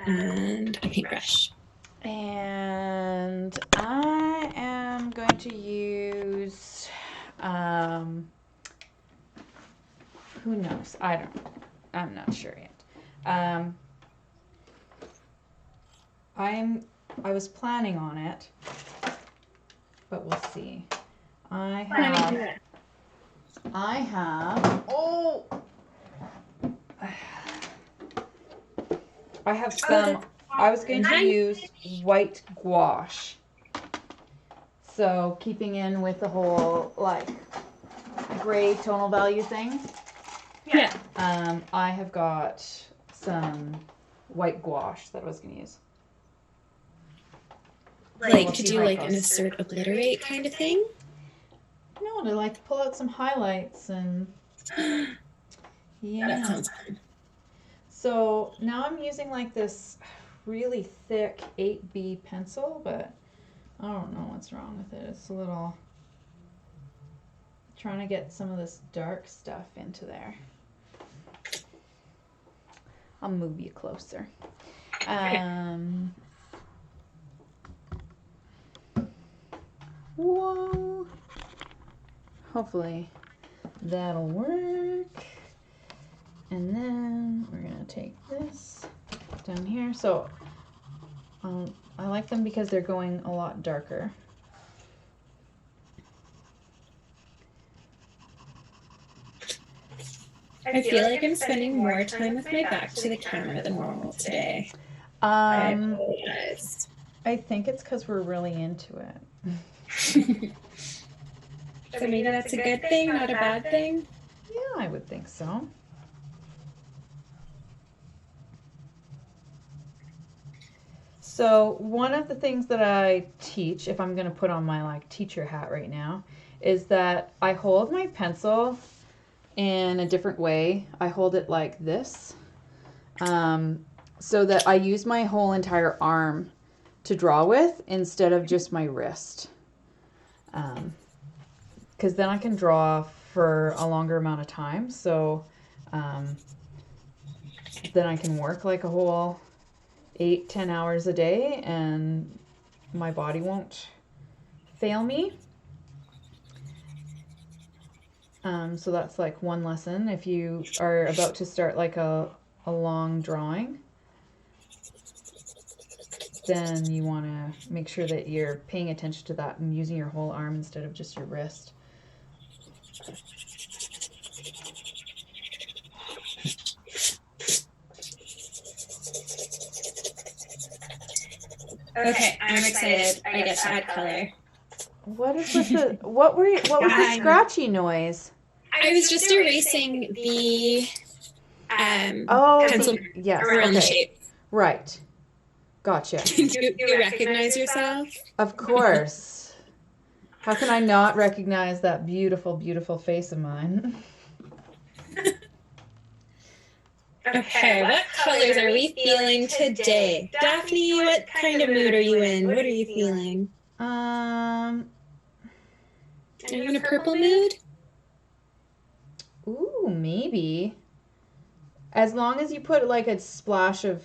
and a paintbrush. And I am going to use, who knows? I'm not sure yet. I was planning on it, but we'll see. I have some, I was going to use white gouache. So keeping in with the whole like gray tonal value thing. Yeah. I have got some white gouache that I was going to use. Like to do like an assert obliterate kind of thing? No, to like pull out some highlights and yeah. That sounds fun. So now I'm using like this really thick 8B pencil, but I don't know what's wrong with it. It's a little, trying to get some of this dark stuff into there. I'll move you closer. Whoa. Hopefully that'll work. And then we're gonna take this down here. So I like them because they're going a lot darker. I feel like I'm spending more time with my back to the camera than normal today. I apologize. I think it's because we're really into it. So maybe that's a good thing, not a bad thing? Yeah, I would think so. So one of the things that I teach, if I'm going to put on my like teacher hat right now, is that I hold my pencil in a different way. I hold it like this, so that I use my whole entire arm to draw with instead of just my wrist. Because then I can draw for a longer amount of time. So then I can work like a whole 8-10 hours a day and my body won't fail me. So that's like one lesson. If you are about to start like a long drawing, then you want to make sure that you're paying attention to that and using your whole arm instead of just your wrist. Okay, I'm excited. I get to add color. What is with the what was the scratchy noise? I was just erasing the pencil yes, around the shape. Right. Gotcha. Do you recognize yourself? Of course. How can I not recognize that beautiful, beautiful face of mine? Okay, what colors are we feeling today? Daphne, what kind of mood are you in? What are you feeling? Are you in a purple mood? Ooh, maybe. As long as you put like a splash of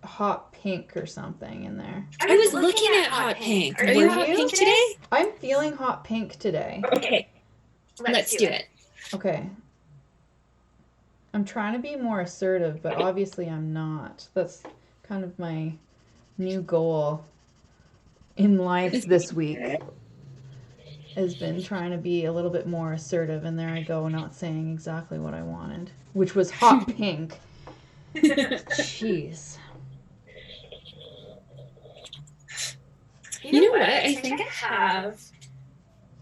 hot pink or something in there. I was looking at hot pink. Are you hot pink today? I'm feeling hot pink today. Okay. Let's do it. Okay. I'm trying to be more assertive, but obviously I'm not. That's kind of my new goal in life this week, has been trying to be a little bit more assertive, and there I go, not saying exactly what I wanted, which was hot pink. Jeez. You know what? I think I have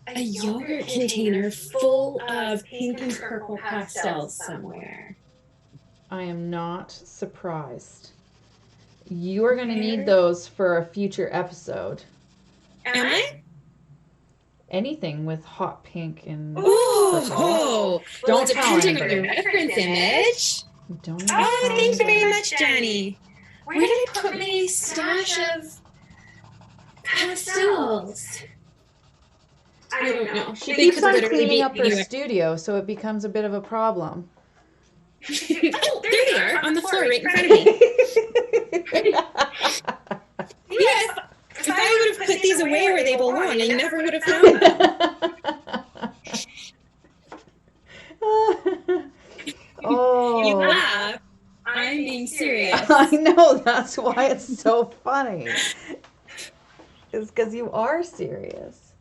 a yogurt container full of pink and purple pastels somewhere. I am not surprised. You are going to need those for a future episode. Am I? Anything with hot pink and Oh, don't well, tell depending on the anybody. reference image. Don't even Oh, tell thank you anybody. very much, Johnny. Where did I put my stash of pastels? I don't know. She They keeps could on literally cleaning be up her anywhere. studio, so it becomes a bit of a problem. Oh, there they are on the floor right in front of me. Yes, if I would have put these away where they belong, I never would have found them. Oh, You laugh. I'm being serious. I know, that's why it's so funny. It's because you are serious.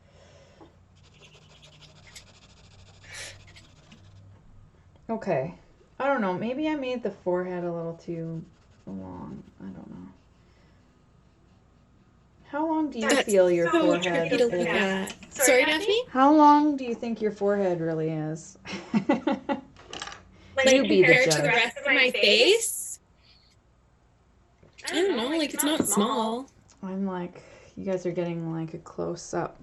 Okay. I don't know. Maybe I made the forehead a little too long. I don't know. How long do you feel your so forehead tricky to look is? at. Sorry, Daphne? How long do you think your forehead really is? Like, You be the compared to the judge. rest of my face? I don't know, like, it's not small. I'm like, you guys are getting like a close up,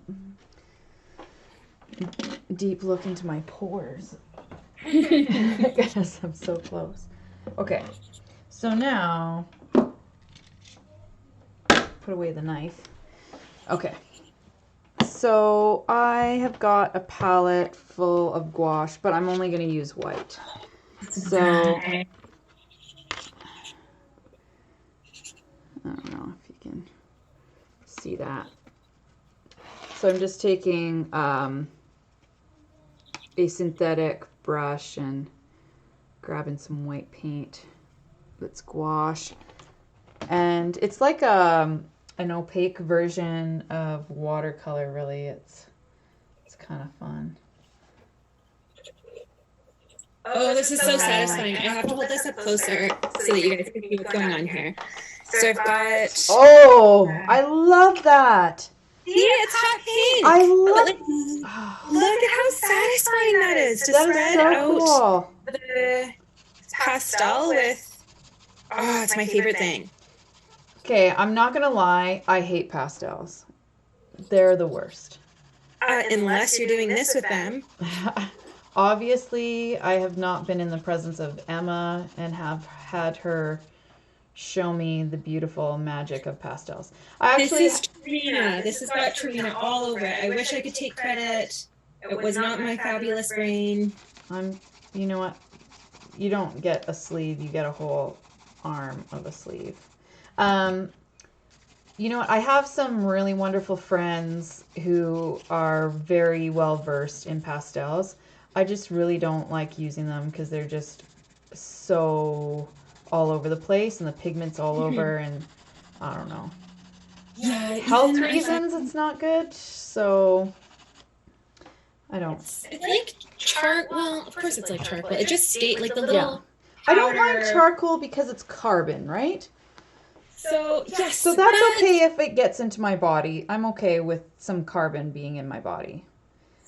deep look into my pores. Because I'm so close. Okay, so now, put away the knife. Okay, so I have got a palette full of gouache, but I'm only going to use white. So, I don't know if you can see that. So I'm just taking a synthetic brush and grabbing some white paint that's gouache. And it's like an opaque version of watercolor, really. It's kind of fun. Oh, this is so satisfying. I have to hold this up closer so that you guys can see what's going on here. So I've got... Oh, I love that. See, it's hot pink. I love But, look at how satisfying that is to that. spread Is so out cool. the pastel with... Oh, it's my favorite thing. Okay, I'm not gonna lie. I hate pastels. They're the worst. Unless you're doing this with them. Obviously, I have not been in the presence of Emma and have had her show me the beautiful magic of pastels. This is Trina. This has got Trina all over it. I wish I could take credit. It was not my fabulous brain. You know what? You don't get a sleeve, you get a whole arm of a sleeve. You know what? I have some really wonderful friends who are very well versed in pastels. I just really don't like using them because they're just so all over the place and the pigment's all over, and I don't know. Yeah, Health reasons, it's not good, so I don't. It's like charcoal. Well, of course it's like charcoal. It just stayed like the little. I don't mind charcoal because it's carbon, right? So yes. So that's okay if it gets into my body. I'm okay with some carbon being in my body.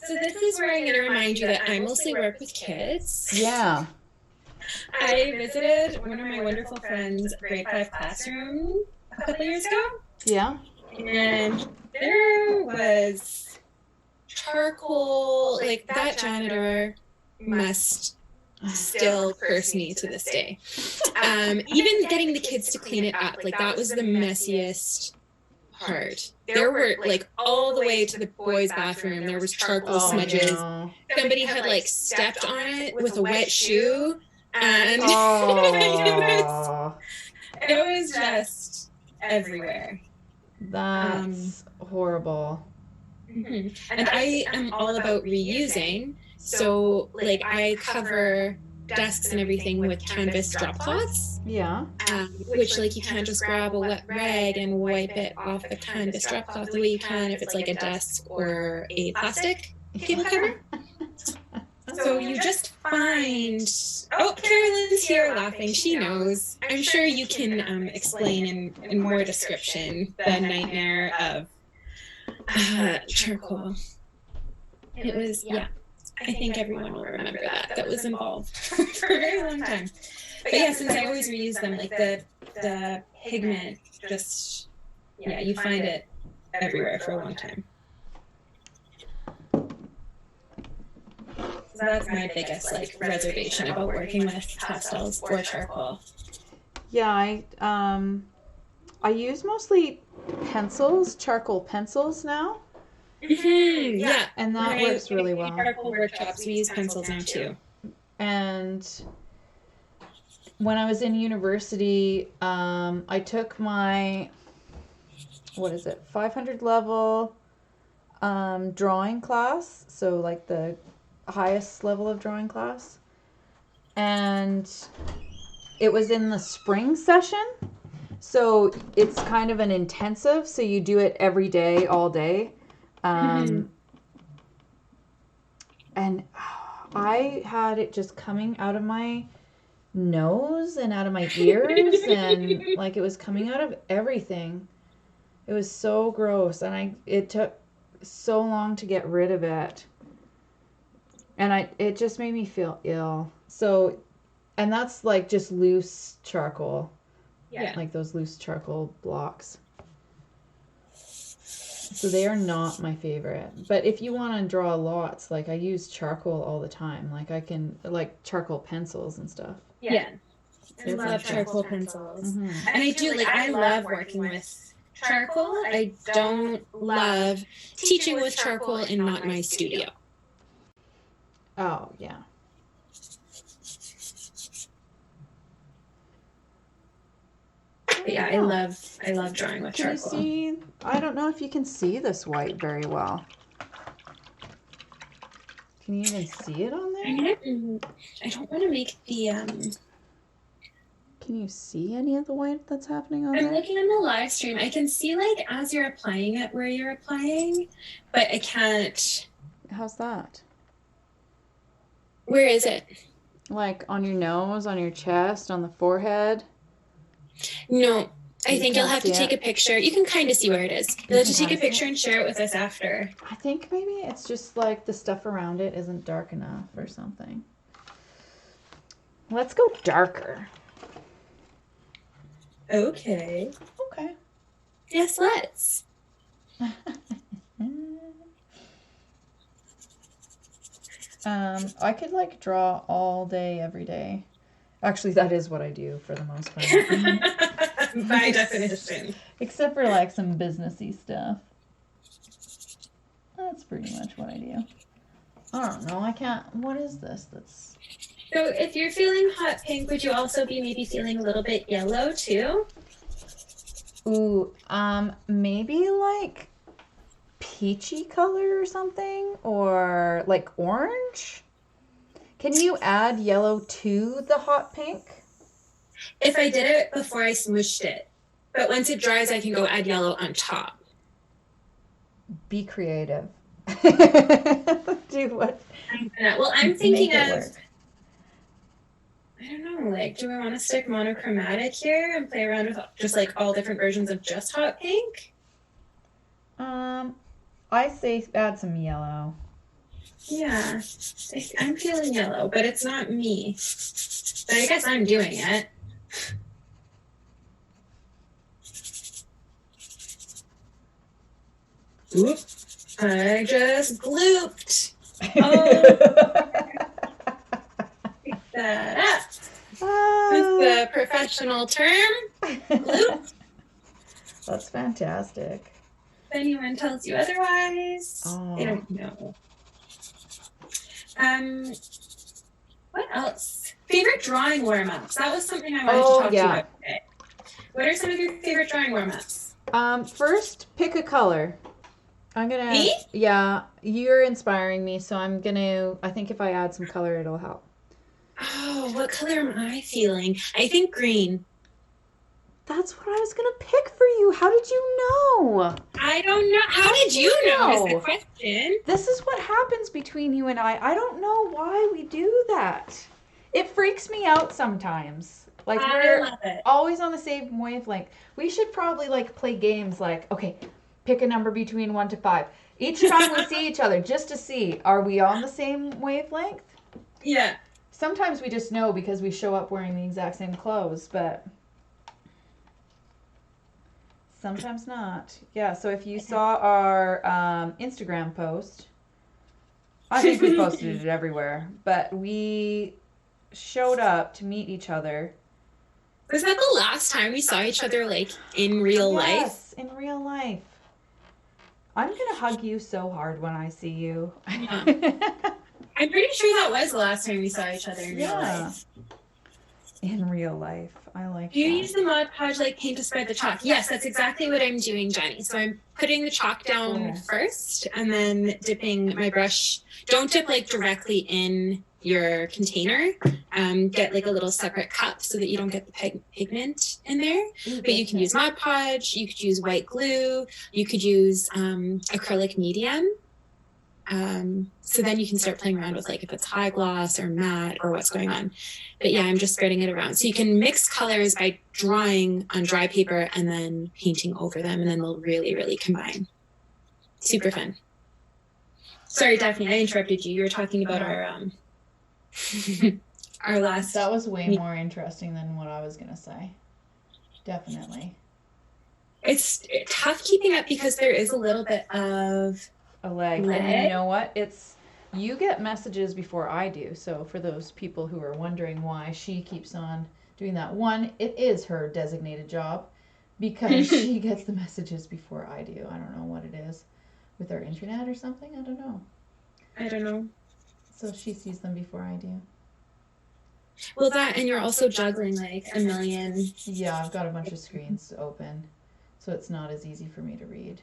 So this is where I'm going to remind you that I mostly work with kids. Yeah. I visited one of my wonderful friends' grade 5 classroom a couple years ago. Yeah. And there was charcoal, like that janitor must still curse me to this day. Even getting the kids to clean it up, like that was the messiest part. There were like all the way to the boys' bathroom, there was charcoal smudges. No. Somebody had like stepped on it with a wet shoe, and Oh, it was just everywhere. that's horrible. And I am all about reusing. So like I cover desks and everything with canvas drop cloths. Yeah. Which like you can't just grab a wet rag and wipe it off the canvas drop cloth the way you can if it's like a desk or a plastic table cover. So you just find, oh, Carolyn's here laughing. She knows. I'm sure you can explain in more description the nightmare of charcoal. It was, yeah. I think everyone will remember that was involved for a very long time. But yeah, since I always reuse them, like the pigment, just, yeah, you find it everywhere for a long time. So that's my biggest like reservation about working with pastels or charcoal. Yeah, I use mostly pencils, charcoal pencils now. Mm-hmm, yeah, and that works really well. Charcoal workshops, we use pencils now too. And when I was in university, I took my 500 level drawing class, so like the highest level of drawing class, and it was in the spring session, so it's kind of an intensive, so you do it every day, all day. And I had it just coming out of my nose and out of my ears, and like it was coming out of everything. It was so gross, and it took so long to get rid of it. And it just made me feel ill. So, and that's like just loose charcoal. Yeah. Like those loose charcoal blocks. So they are not my favorite. But if you want to draw lots, like I use charcoal all the time. Like I can, like charcoal pencils and stuff. Yeah. I love charcoal pencils. Mm-hmm. And I do, like, I love working with charcoal. I don't love teaching with charcoal in not my studio. Oh, yeah. But yeah, I love drawing with charcoal. Can you see? I don't know if you can see this white very well. Can you even see it on there? I don't want to make the Can you see any of the white that's happening on there? I'm looking on the live stream. I can see like as you're applying it where you're applying, but I can't. How's that? Where is it? Like on your nose, on your chest, on the forehead? No, I think you'll have to take a picture. You can kind of see where it is. You'll have to take a picture and share it with us after. I think maybe it's just like the stuff around it isn't dark enough or something. Let's go darker. Okay. Okay. Yes, let's. I could like draw all day, every day. Actually, that is what I do for the most part. By definition. Except for like some businessy stuff. That's pretty much what I do. I don't know. I can't. What is this? That's. So if you're feeling hot pink, would you also be maybe feeling a little bit yellow too? Ooh, maybe like peachy color or something, or like orange. Can you add yellow to the hot pink? If I did it before I smooshed it, but once it dries, I can go add yellow on top. Be creative. Do what? Well, I'm thinking of. I don't know, like, do I want to stick monochromatic here and play around with just like all different versions of just hot pink? I say add some yellow. Yeah, I'm feeling yellow, but it's not me. But I guess I'm doing it. Oops, I just glooped. Oh, pick that up. That's the professional term. Gloop. That's fantastic. If anyone tells you otherwise, they don't know. What else? Favorite drawing warm-ups. That was something I wanted to talk to you about today. What are some of your favorite drawing warm-ups? First, pick a color. I'm gonna, Me? yeah, you're inspiring me, so I think if I add some color, it'll help. Oh, what color am I feeling? I think green. That's what I was gonna pick for you. How did you know? I don't know. How did you know is the question. This is what happens between you and I. I don't know why we do that. It freaks me out sometimes. Like I we're love it. always on the same wavelength. We should probably like play games like, okay, pick a number between 1 to 5. Each time we see each other just to see, are we on the same wavelength? Yeah. Sometimes we just know because we show up wearing the exact same clothes, but sometimes not. Yeah, so if you saw our Instagram post, I think we posted it everywhere, but we showed up to meet each other. Was that the last time we saw each other, like, in real life? Yes, in real life. I'm going to hug you so hard when I see you. Yeah. I'm pretty sure that was the last time we saw each other in real life. In real life. I like Do you that. use the Mod Podge like paint to spread the chalk? Yes, that's exactly what I'm doing, Jenny. So I'm putting the chalk down first and then dipping my brush. Don't dip like directly in your container. Get like a little separate cup so that you don't get the pigment in there. But you can use Mod Podge, you could use white glue, you could use acrylic medium. So then you can start playing around with like if it's high gloss or matte or what's going on. But yeah, I'm just spreading it around. So you can mix colors by drawing on dry paper and then painting over them, and then they'll really, really combine. Super fun. Sorry, Daphne, I interrupted you. You were talking about our our last. That was way more interesting than what I was gonna say. Definitely. It's tough keeping up because there is a little bit of a leg. And you know what? You get messages before I do. So for those people who are wondering why she keeps on doing that, one, it is her designated job because she gets the messages before I do. I don't know what it is with our internet or something. I don't know. So she sees them before I do. Well, that, and you're also juggling like a million. Yeah, I've got a bunch of screens open, so it's not as easy for me to read.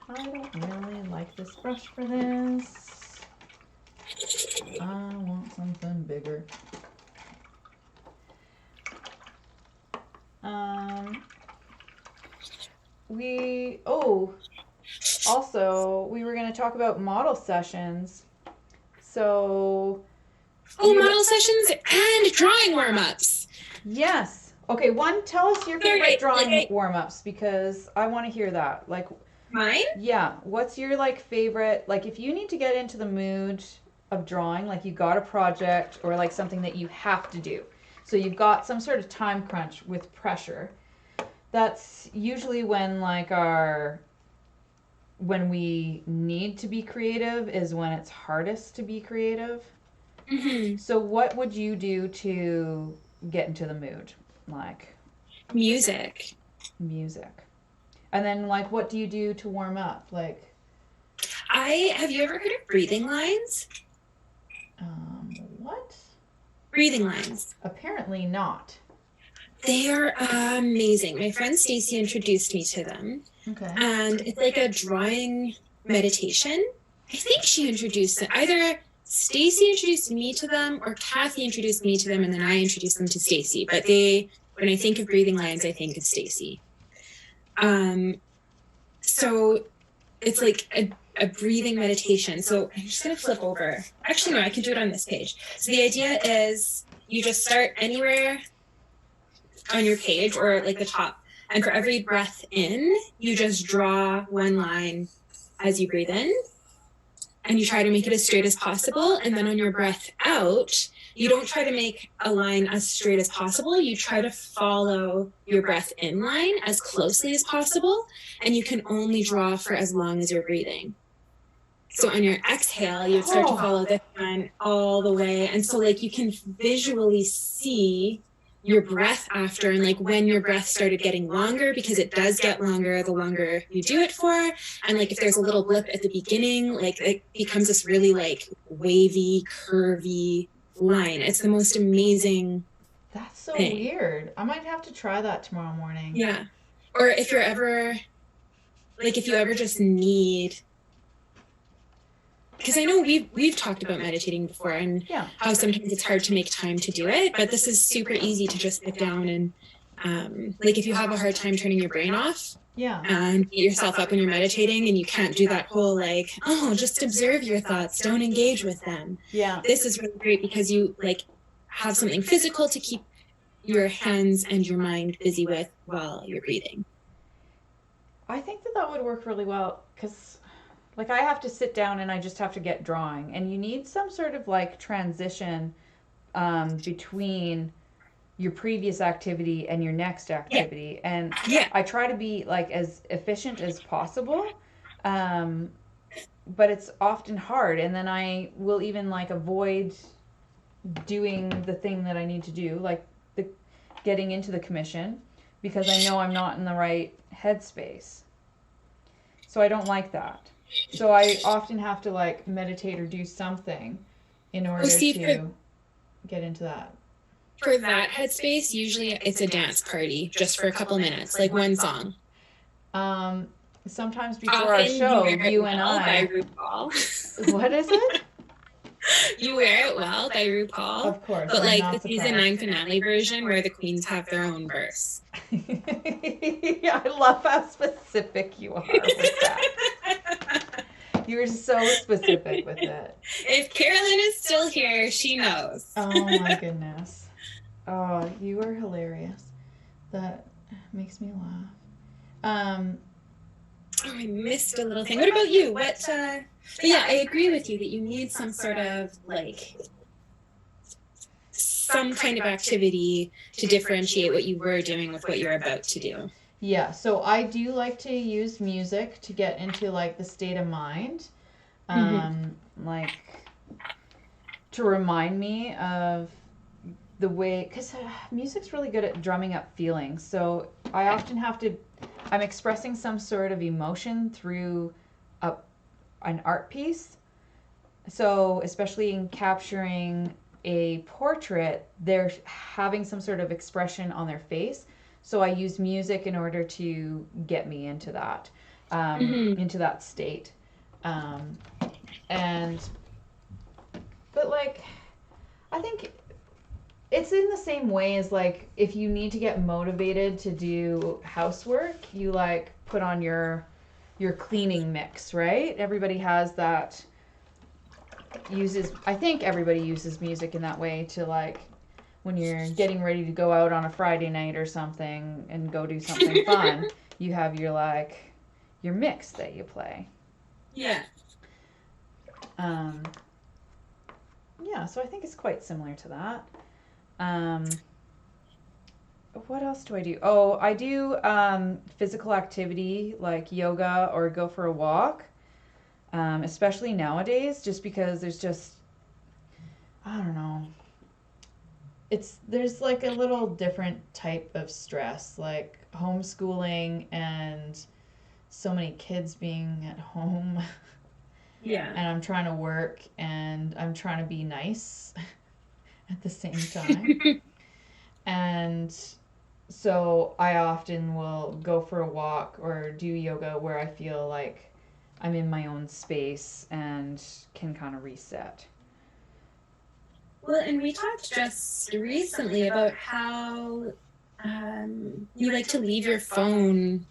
I don't really like this brush for this. I want something bigger. We were going to talk about model sessions. So. Model sessions and drawing warm-ups. Yes. Okay, one, tell us your favorite drawing warm-ups because I want to hear that. Like mine? Yeah. What's your like favorite, like if you need to get into the mood of drawing, like you got a project or like something that you have to do. So you've got some sort of time crunch with pressure. That's usually when when we need to be creative is when it's hardest to be creative. Mm-hmm. So what would you do to get into the mood? Like music. And then like what do you do to warm up? Like have you ever heard of breathing lines? What? Breathing lines. Apparently not. They're amazing. My friend Stacy introduced me to them. Okay. And it's like a drawing meditation. I think she introduced it. Either Stacy introduced me to them or Kathy introduced me to them and then I introduced them to Stacy. But when I think of breathing lines, I think of Stacy. So it's like a breathing meditation. So I'm just going to flip over. Actually, no, I can do it on this page. So the idea is you just start anywhere on your page or like the top. And for every breath in, you just draw one line as you breathe in. And you try to make it as straight as possible. And then on your breath out, you don't try to make a line as straight as possible. You try to follow your breath in line as closely as possible. And you can only draw for as long as you're breathing. So on your exhale, you start to follow this line all the way. And so like you can visually see your breath after and like when your breath started getting longer, because it does get longer the longer you do it for. And like if there's a little blip at the beginning, like it becomes this really like wavy, curvy line. It's the most amazing That's so thing. weird. I might have to try that tomorrow morning. Yeah. Or if you're ever, like, if you ever just need, because I know we've talked about meditating before and Yeah. how sometimes it's hard to make time to do it, but this is super easy to just sit down and, like, if you have a hard time turning your brain off, Yeah. and get yourself up when you're meditating and you can't do that whole, like, oh, just observe your thoughts, don't engage with them. Yeah. This is really great because you, like, have something physical to keep your hands and your mind busy with while you're breathing. I think that would work really well because, like, I have to sit down and I just have to get drawing, and you need some sort of like transition between your previous activity and your next activity. And Yeah. I try to be like as efficient as possible. Um, but it's often hard, and then I will even like avoid doing the thing that I need to do, like the getting into the commission, because I know I'm not in the right headspace. So I don't like that. So I often have to like meditate or do something in order to get into that. For that headspace, usually it's a dance party just for a couple minutes, like one song. Sometimes before our show, you and I. By RuPaul. What is it? You Wear It Well by RuPaul. Of course. But I'm like not the season 9 finale version where the queens have their own verse. Yeah, I love how specific you are with that. You're so specific with it. If Carolyn is still here, she knows. Oh my goodness. Oh, you are hilarious. That makes me laugh. Oh, I missed a little thing. What about you? What? Yeah, I agree with you that you need some sort of like some kind of activity to differentiate what you were doing with what you're about to do. Yeah, so I do like to use music to get into like the state of mind. Like to remind me of the way, because music's really good at drumming up feelings. So I often have to, I'm expressing some sort of emotion through an art piece. So especially in capturing a portrait, they're having some sort of expression on their face. So I use music in order to get me into that, into that state. But like, I think it's in the same way as like if you need to get motivated to do housework, you like put on your cleaning mix, right? Everybody has that. I think everybody uses music in that way to like when you're getting ready to go out on a Friday night or something and go do something fun, you have your like your mix that you play. Yeah. Yeah, so I think it's quite similar to that. What else do I do? Oh, I do physical activity like yoga or go for a walk, especially nowadays, just because there's just, I don't know. There's like a little different type of stress, like homeschooling and so many kids being at home. Yeah. And I'm trying to work and I'm trying to be nice at the same time. And so I often will go for a walk or do yoga where I feel like I'm in my own space and can kind of reset. Well, and we talked just recently about how you like to leave your phone.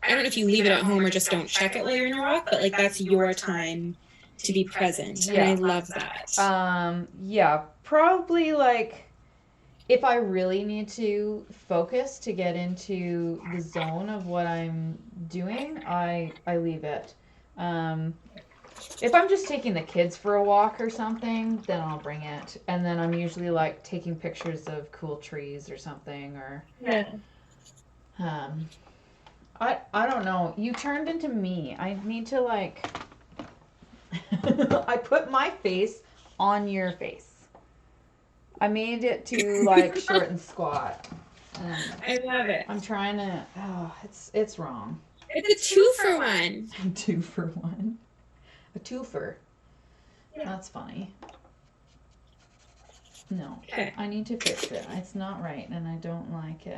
I don't know if you leave it at home or just don't check it while you're in your walk, but like that's your time to be present. Yeah. And I love that. Yeah, probably like if I really need to focus to get into the zone of what I'm doing, I leave it. If I'm just taking the kids for a walk or something, then I'll bring it. And then I'm usually like taking pictures of cool trees or something or Yeah. I don't know. You turned into me. I need to like I put my face on your face. I made it to like short and squat. I love it. I'm trying to. Oh, it's wrong. It's a 2-for-1. 2-for-1. A twofer. Yeah. That's funny. No. Okay. I need to fix it. It's not right, and I don't like it.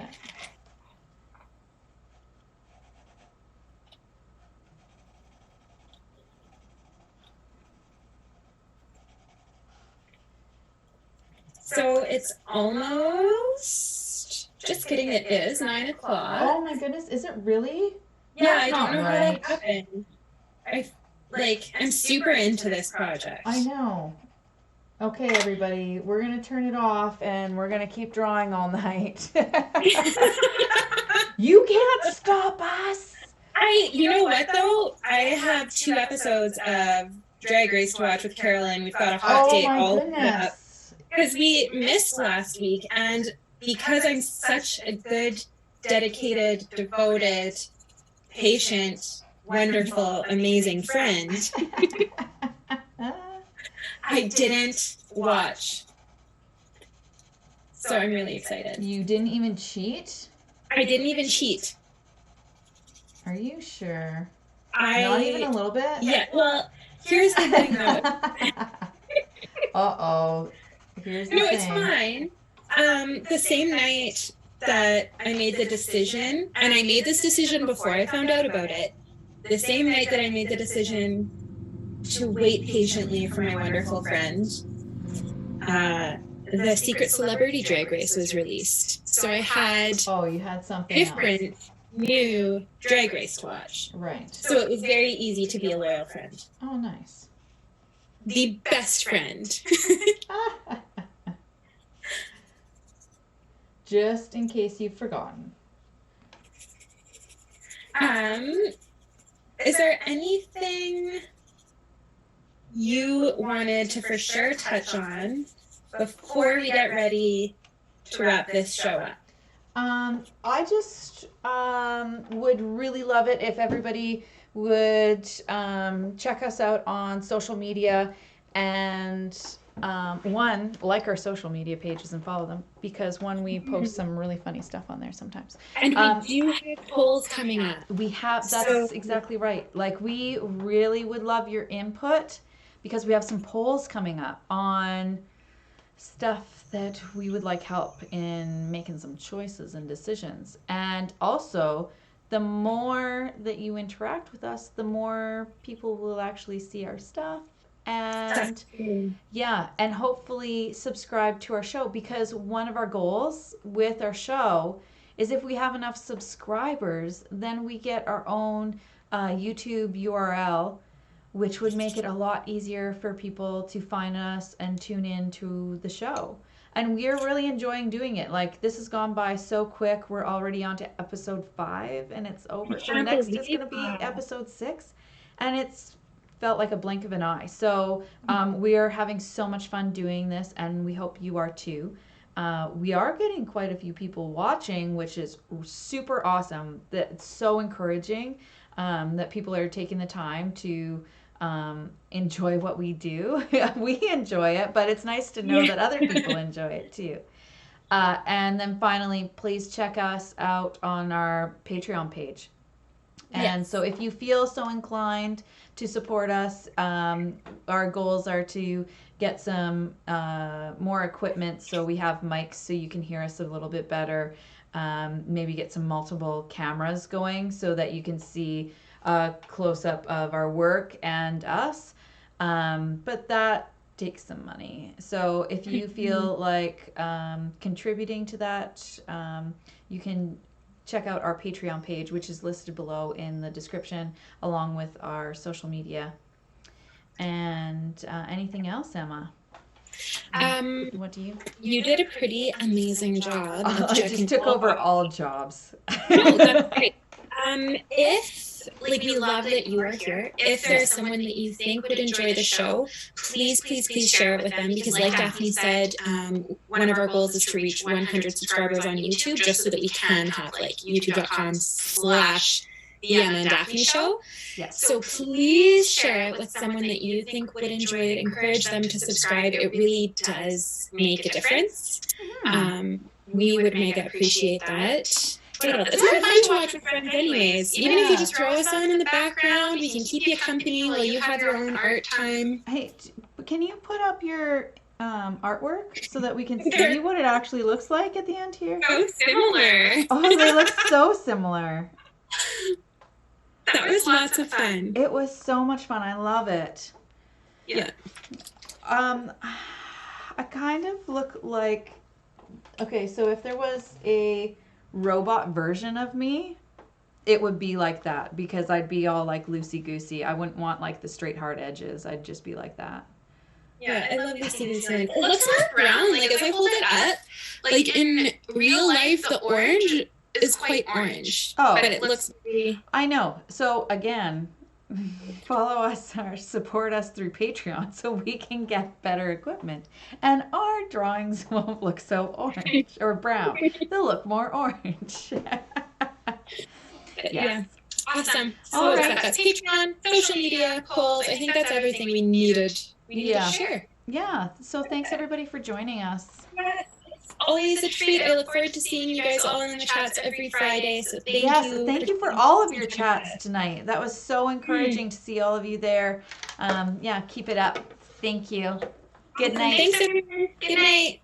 So it's almost, just kidding, it is 9 o'clock. Oh my goodness, is it really? Yeah, That's I don't know not how right. that happened. I'm super into this project. I know. Okay, everybody, we're gonna turn it off and we're gonna keep drawing all night. You can't stop us. You know what though? I have 2 episodes of Drag Race to watch with Carolyn. We've got a hot date all set up. Because we missed last week, and because I'm such a good, dedicated, devoted, patient, wonderful, amazing friend, I didn't watch. So I'm really excited. You didn't even cheat? I didn't even cheat. Are you sure? Not Not even a little bit? Yeah, well, here's the thing though. Uh-oh. Here's the No, thing. it's fine. The same night that I made the decision, and I made this decision before I found out about it, the same night that I made the decision to wait patiently for my wonderful friend, the Secret Celebrity Drag Race was released. So I had you had something different, else. new Drag Race to watch. Right. So it was very easy to be a loyal friend. Oh, nice. The best friend. Just in case you've forgotten. Is there anything you wanted to for sure touch on before we get ready to wrap this show up? I just would really love it if everybody would check us out on social media and one, like our social media pages and follow them, because one, we post some really funny stuff on there sometimes. And we do have polls coming up. We have, that's exactly right. Like, we really would love your input because we have some polls coming up on stuff that we would like help in making some choices and decisions. And also, the more that you interact with us, the more people will actually see our stuff. And yeah, and hopefully subscribe to our show, because one of our goals with our show is if we have enough subscribers, then we get our own YouTube URL, which would make it a lot easier for people to find us and tune in to the show. And we are really enjoying doing it. Like, this has gone by so quick. We're already on to episode 5 and it's over. So next is going to be episode 6, and it's felt like a blink of an eye. So we are having so much fun doing this, and we hope you are too. We are getting quite a few people watching, which is super awesome. That's so encouraging that people are taking the time to enjoy what we do. We enjoy it, but it's nice to know that other people enjoy it too. And then finally, please check us out on our Patreon page. And so if you feel so inclined to support us, our goals are to get some more equipment, so we have mics so you can hear us a little bit better. Maybe get some multiple cameras going so that you can see a close-up of our work and us. But that takes some money. So if you feel like contributing to that, you can check out our Patreon page, which is listed below in the description, along with our social media. And anything else, Emma? What do you? You did a pretty amazing job. I just took over all jobs. No, that's great. If, like, we love that you are here. If there's someone that you think would enjoy the show, please share it with them, because like Daphne said, one of our goals is to reach 100 subscribers on YouTube, just so that we can have, like, youtube.com/the Emma and Daphne Show. Yes. So please share it with someone that you think would enjoy it. Encourage them to subscribe. It really does make a difference. We would mega appreciate that. It's more fun to watch with friends anyways. Even if you just throw us on in the background, we can keep you company while you have your own art time. Hey, can you put up your artwork so that we can see what it actually looks like at the end here? So similar. Oh, they look so similar. That was lots of fun. It was so much fun. I love it. Yeah. I kind of look like, okay, so if there was a robot version of me, it would be like that because I'd be all like loosey-goosey. I wouldn't want like the straight hard edges. I'd just be like that. Yeah, I love these things. It looks more brown. Like if I hold it up, like in real life, the orange is quite orange. Oh, but it looks pretty. I know. So again, follow us or support us through Patreon so we can get better equipment. And our drawings won't look so orange or brown. They'll look more orange. Yeah. Awesome. All So right. that's Patreon, social media, polls. I think that's everything we needed. Yeah. To share. Yeah. So thanks everybody for joining us. It's always a treat. I look forward to seeing you guys all in the chats every Friday. So thank you. Thank you for all of your chats tonight. That was so encouraging to see all of you there. Yeah, keep it up. Thank you. Good night. Thanks, everyone. Good night.